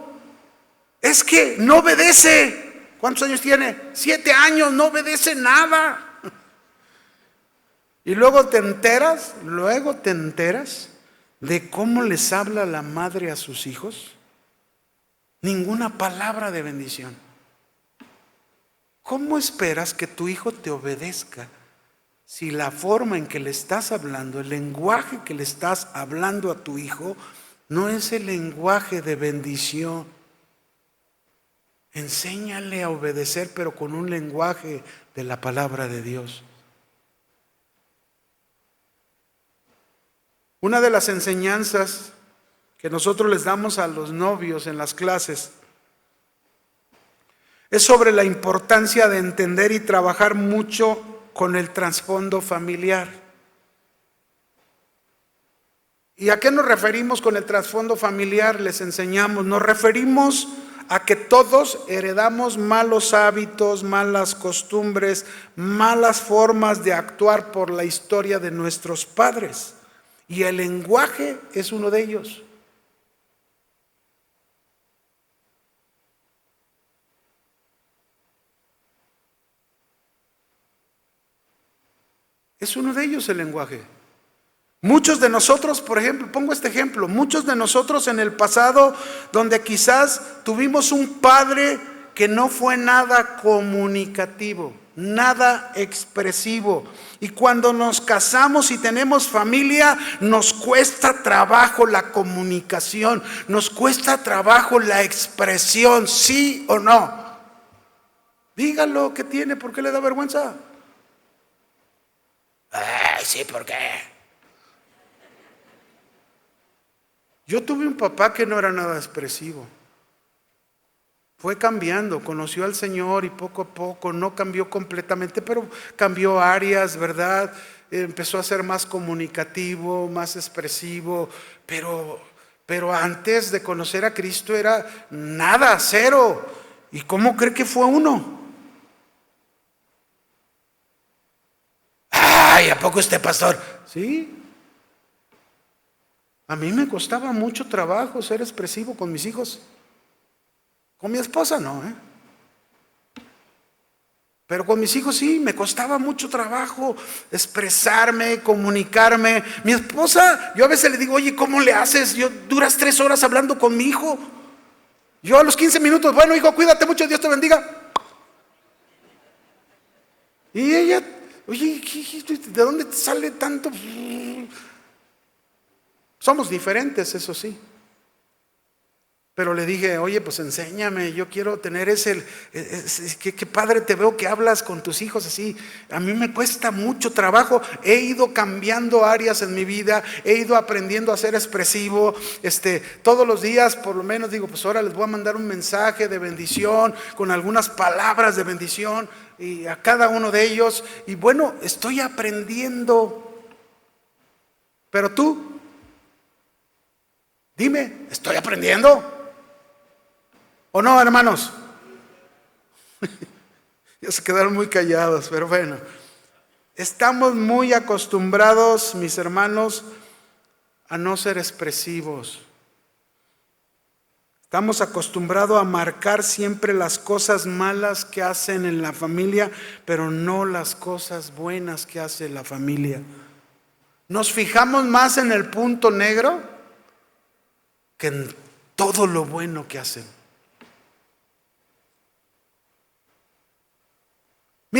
Es que no obedece. ¿Cuántos años tiene? 7 años, no obedece nada. Y luego te enteras de cómo les habla la madre a sus hijos. Ninguna palabra de bendición. ¿Cómo esperas que tu hijo te obedezca si la forma en que le estás hablando, el lenguaje que le estás hablando a tu hijo, no es el lenguaje de bendición? Enséñale a obedecer, pero con un lenguaje de la palabra de Dios. Una de las enseñanzas que nosotros les damos a los novios en las clases es sobre la importancia de entender y trabajar mucho con el trasfondo familiar. ¿Y a qué nos referimos con el trasfondo familiar? Les enseñamos, nos referimos a que todos heredamos malos hábitos, malas costumbres, malas formas de actuar por la historia de nuestros padres. Y el lenguaje es uno de ellos. Es uno de ellos el lenguaje. Muchos de nosotros, por ejemplo, pongo este ejemplo, muchos de nosotros en el pasado, donde quizás tuvimos un padre que no fue nada comunicativo, nada expresivo. Y cuando nos casamos y tenemos familia, nos cuesta trabajo la comunicación, nos cuesta trabajo la expresión, ¿sí o no? Dígalo, ¿qué tiene? ¿Por qué le da vergüenza? Ay, sí, ¿por qué? Yo tuve un papá que no era nada expresivo. Fue cambiando, conoció al Señor y poco a poco, no cambió completamente, pero cambió áreas, ¿verdad? Empezó a ser más comunicativo, más expresivo, pero antes de conocer a Cristo era nada, cero. ¿Y cómo cree que fue uno? Ay, ¿a poco usted, pastor? Sí. A mí me costaba mucho trabajo ser expresivo con mis hijos. Con mi esposa no, pero con mis hijos sí, me costaba mucho trabajo expresarme, comunicarme. Mi esposa, yo a veces le digo, oye, ¿cómo le haces? Duras 3 horas hablando con mi hijo. Yo a los 15 minutos, bueno, hijo, cuídate mucho, Dios te bendiga. Y ella, oye, ¿de dónde te sale tanto? Somos diferentes, eso sí. Pero le dije, oye, pues enséñame, yo quiero tener qué padre te veo que hablas con tus hijos así. A mí me cuesta mucho trabajo, he ido cambiando áreas en mi vida, he ido aprendiendo a ser expresivo, todos los días por lo menos digo, pues ahora les voy a mandar un mensaje de bendición, con algunas palabras de bendición, y a cada uno de ellos, y bueno, estoy aprendiendo. Pero tú, dime, ¿estoy aprendiendo? ¿O no, hermanos? Ya se quedaron muy callados, pero bueno. Estamos muy acostumbrados, mis hermanos, a no ser expresivos. Estamos acostumbrados a marcar siempre las cosas malas que hacen en la familia, pero no las cosas buenas que hace la familia. Nos fijamos más en el punto negro que en todo lo bueno que hacen.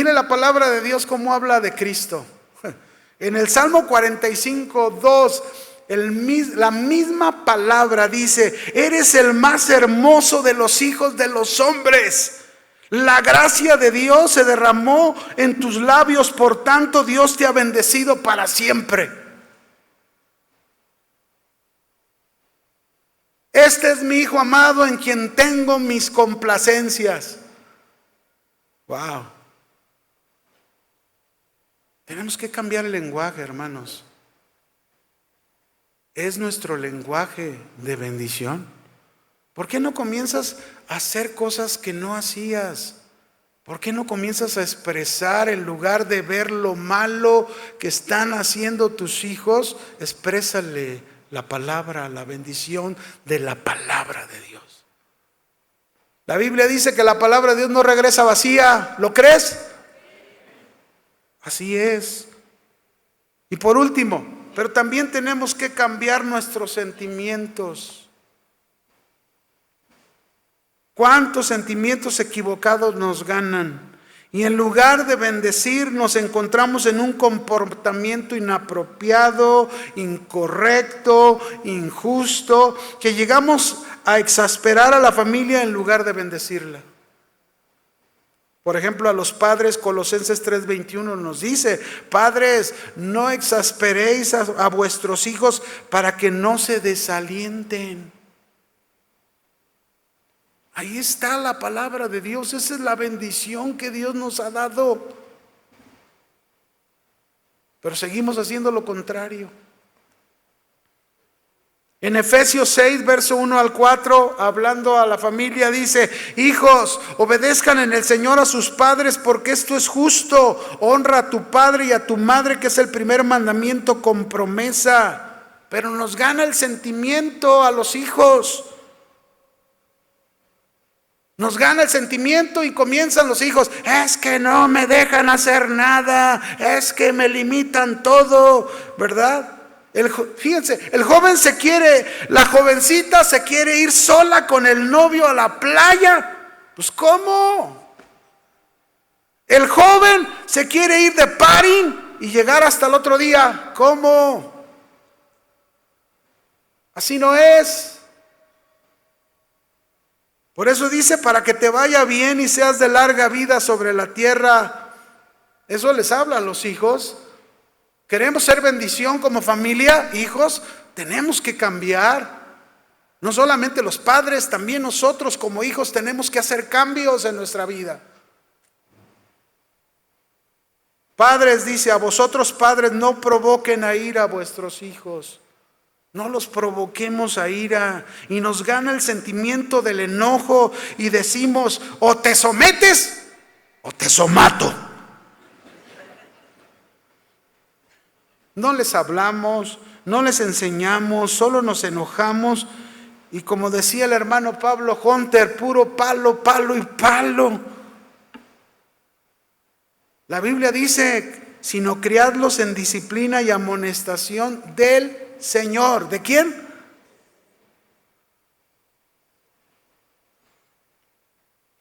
Mire la palabra de Dios cómo habla de Cristo. En el Salmo 45:2, la misma palabra dice: eres el más hermoso de los hijos de los hombres. La gracia de Dios se derramó en tus labios, por tanto Dios te ha bendecido para siempre. Este es mi Hijo amado en quien tengo mis complacencias. Wow. Tenemos que cambiar el lenguaje, hermanos. Es nuestro lenguaje de bendición. ¿Por qué no comienzas a hacer cosas que no hacías? ¿Por qué no comienzas a expresar, en lugar de ver lo malo que están haciendo tus hijos? Exprésale la palabra, la bendición de la palabra de Dios. La Biblia dice que la palabra de Dios no regresa vacía. ¿Lo crees? Así es. Y por último, pero también tenemos que cambiar nuestros sentimientos. ¿Cuántos sentimientos equivocados nos ganan? Y en lugar de bendecir, nos encontramos en un comportamiento inapropiado, incorrecto, injusto, que llegamos a exasperar a la familia en lugar de bendecirla. Por ejemplo, a los padres, Colosenses 3:21 nos dice: padres, no exasperéis a vuestros hijos para que no se desalienten. Ahí está la palabra de Dios. Esa es la bendición que Dios nos ha dado. Pero seguimos haciendo lo contrario. En Efesios 6, verso 1 al 4, hablando a la familia, dice: hijos, obedezcan en el Señor a sus padres, porque esto es justo. Honra a tu padre y a tu madre, que es el primer mandamiento con promesa. Pero nos gana el sentimiento a los hijos. Nos gana el sentimiento y comienzan los hijos: es que no me dejan hacer nada, es que me limitan todo, ¿verdad? Fíjense, el joven la jovencita se quiere ir sola con el novio a la playa. Pues ¿cómo? El joven se quiere ir de party y llegar hasta el otro día. ¿Cómo? Así no es. Por eso dice: para que te vaya bien y seas de larga vida sobre la tierra. Eso les habla a los hijos. Queremos ser bendición como familia, hijos. Tenemos que cambiar. No solamente los padres, también nosotros como hijos tenemos que hacer cambios en nuestra vida. Padres, dice: a vosotros padres, no provoquen a ira a vuestros hijos. No los provoquemos a ira. Y nos gana el sentimiento del enojo y decimos: o te sometes o te somato. No les hablamos, no les enseñamos, solo nos enojamos. Y como decía el hermano Pablo Hunter, puro palo, palo y palo. La Biblia dice: sino criadlos en disciplina y amonestación del Señor. ¿De quién?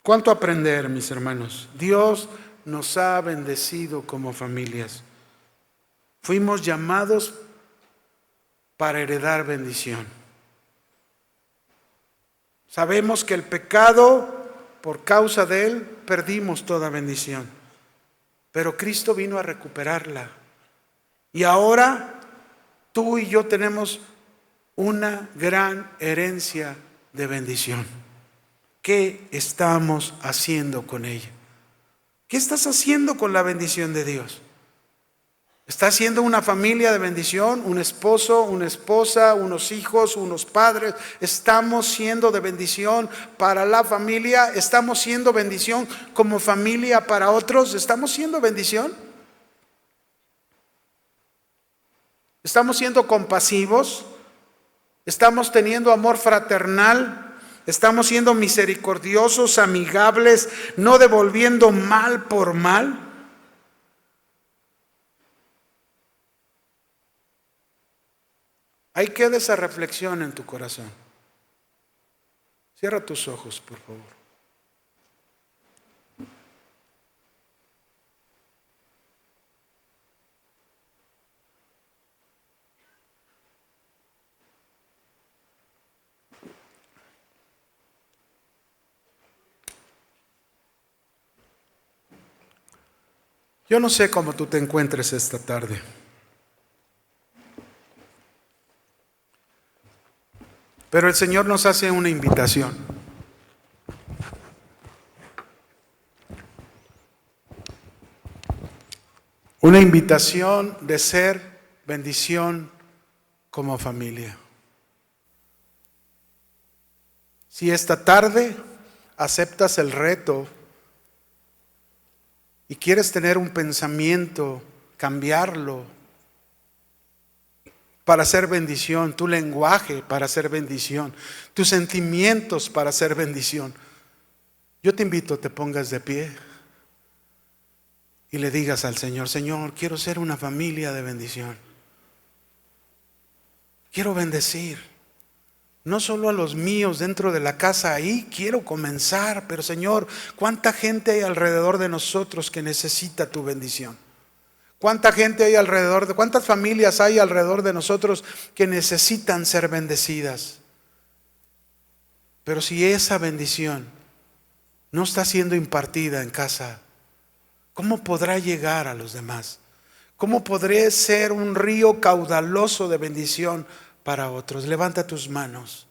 ¿Cuánto aprender, mis hermanos? Dios nos ha bendecido como familias. Fuimos llamados para heredar bendición. Sabemos que el pecado, por causa de él, perdimos toda bendición. Pero Cristo vino a recuperarla. Y ahora tú y yo tenemos una gran herencia de bendición. ¿Qué estamos haciendo con ella? ¿Qué estás haciendo con la bendición de Dios? ¿Estás siendo una familia de bendición? ¿Un esposo, una esposa, unos hijos, unos padres? ¿Estamos siendo de bendición para la familia? ¿Estamos siendo bendición como familia para otros? ¿Estamos siendo bendición? ¿Estamos siendo compasivos? ¿Estamos teniendo amor fraternal? ¿Estamos siendo misericordiosos, amigables, no devolviendo mal por mal? Ahí queda esa reflexión en tu corazón. Cierra tus ojos, por favor. Yo no sé cómo tú te encuentres esta tarde, pero el Señor nos hace una invitación. Una invitación de ser bendición como familia. Si esta tarde aceptas el reto y quieres tener un pensamiento, cambiarlo para ser bendición, tu lenguaje para ser bendición, tus sentimientos para ser bendición, yo te invito a te pongas de pie y le digas al Señor: Señor, quiero ser una familia de bendición. Quiero bendecir, no solo a los míos dentro de la casa, ahí quiero comenzar, pero Señor, ¿cuánta gente hay alrededor de nosotros que necesita tu bendición? ¿Cuánta gente hay alrededor cuántas familias hay alrededor de nosotros que necesitan ser bendecidas? Pero si esa bendición no está siendo impartida en casa, ¿cómo podrá llegar a los demás? ¿Cómo podré ser un río caudaloso de bendición para otros? Levanta tus manos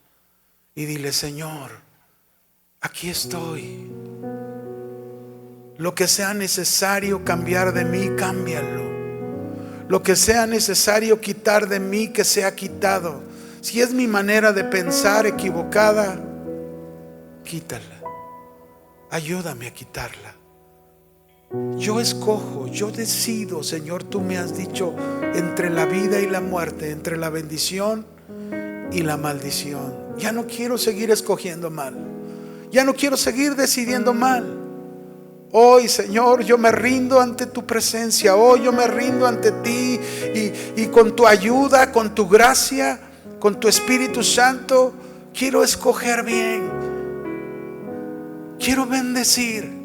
y dile: Señor, aquí estoy. Lo que sea necesario cambiar de mí, cámbialo. Lo que sea necesario quitar de mí, que sea quitado. Si es mi manera de pensar equivocada, quítala. Ayúdame a quitarla. Yo escojo, yo decido, Señor. Tú me has dicho entre la vida y la muerte, entre la bendición y la maldición. Ya no quiero seguir escogiendo mal. Ya no quiero seguir decidiendo mal. Hoy, Señor, yo me rindo ante tu presencia. Hoy yo me rindo ante ti y con tu ayuda, con tu gracia, con tu Espíritu Santo, quiero escoger bien. Quiero bendecir.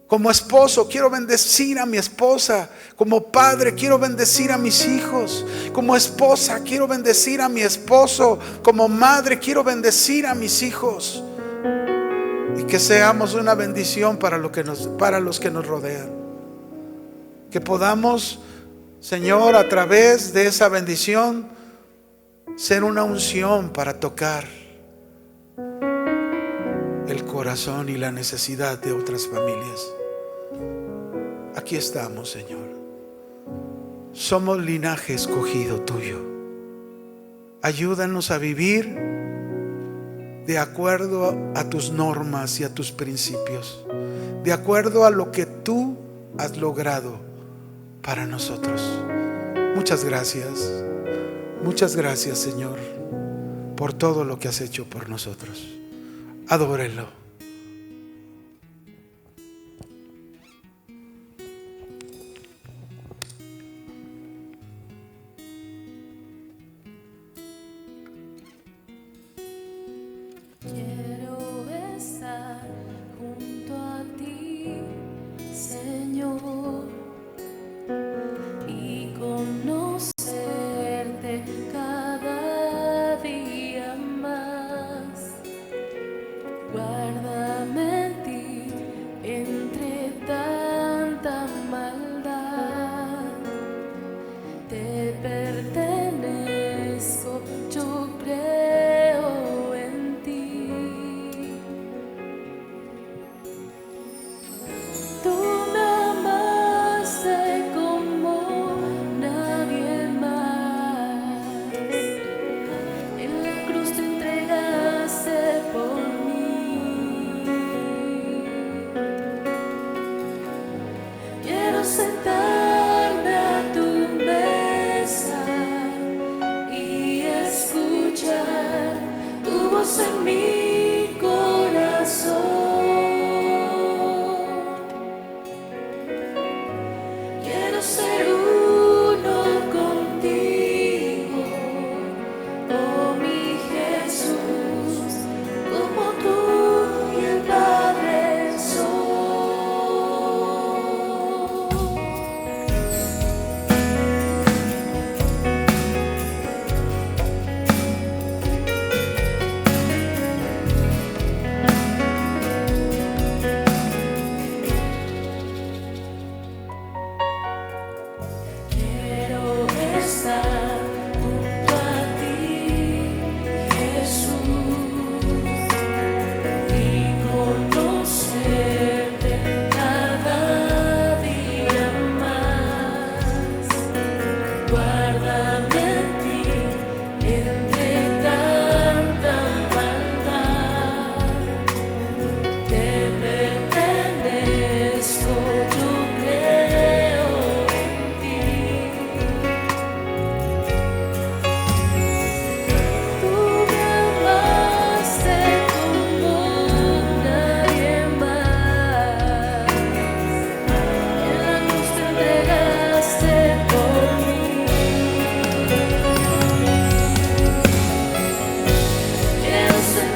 Como esposo quiero bendecir a mi esposa. Como padre quiero bendecir a mis hijos. Como esposa quiero bendecir a mi esposo. Como madre quiero bendecir a mis hijos. Y que seamos una bendición para los que nos rodean. Que podamos, Señor, a través de esa bendición, ser una unción para tocar el corazón y la necesidad de otras familias. Aquí estamos, Señor. Somos linaje escogido tuyo. Ayúdanos a vivir de acuerdo a tus normas y a tus principios, de acuerdo a lo que tú has logrado para nosotros. Muchas gracias, Señor, por todo lo que has hecho por nosotros. Adórenlo. Quiero estar junto a ti, Señor, y conocerte cada día más. Guarda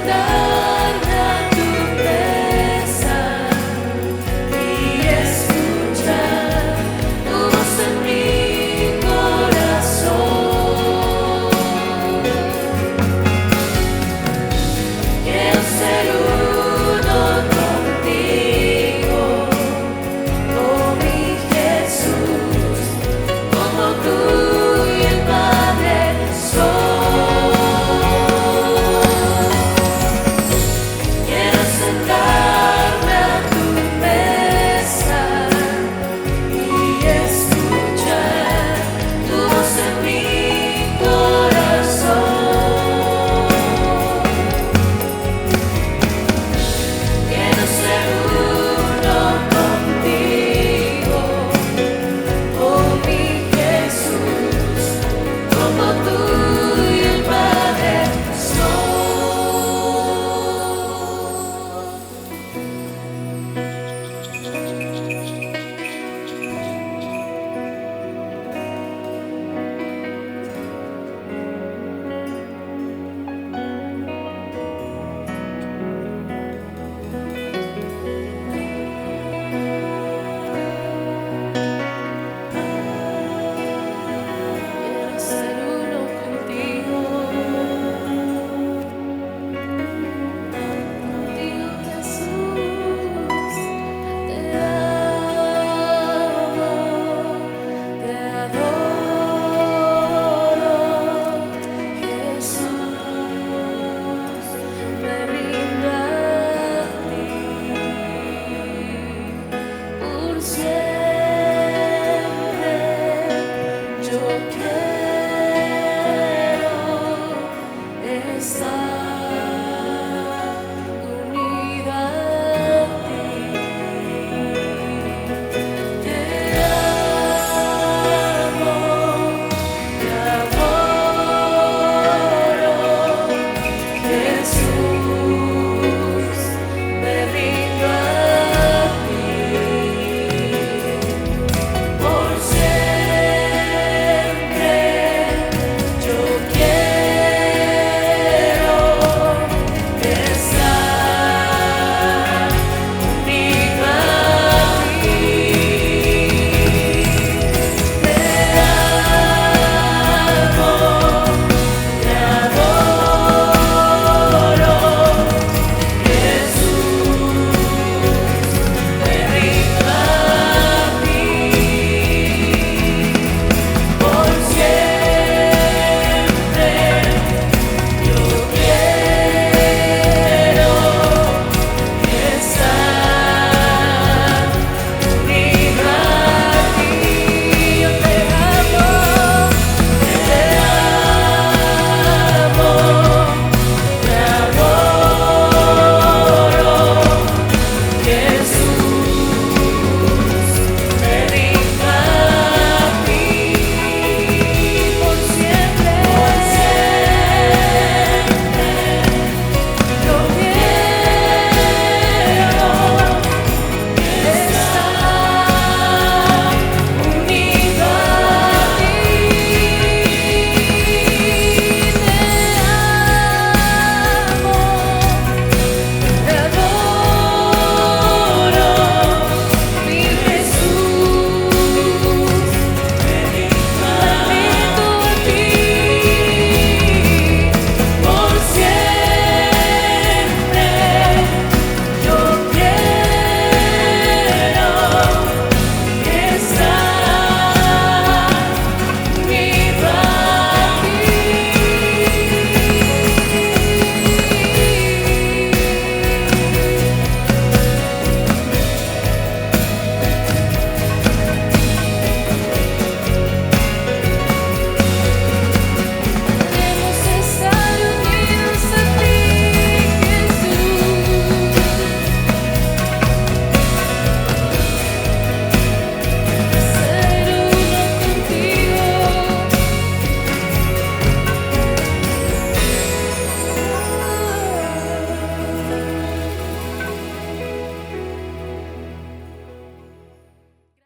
cantar.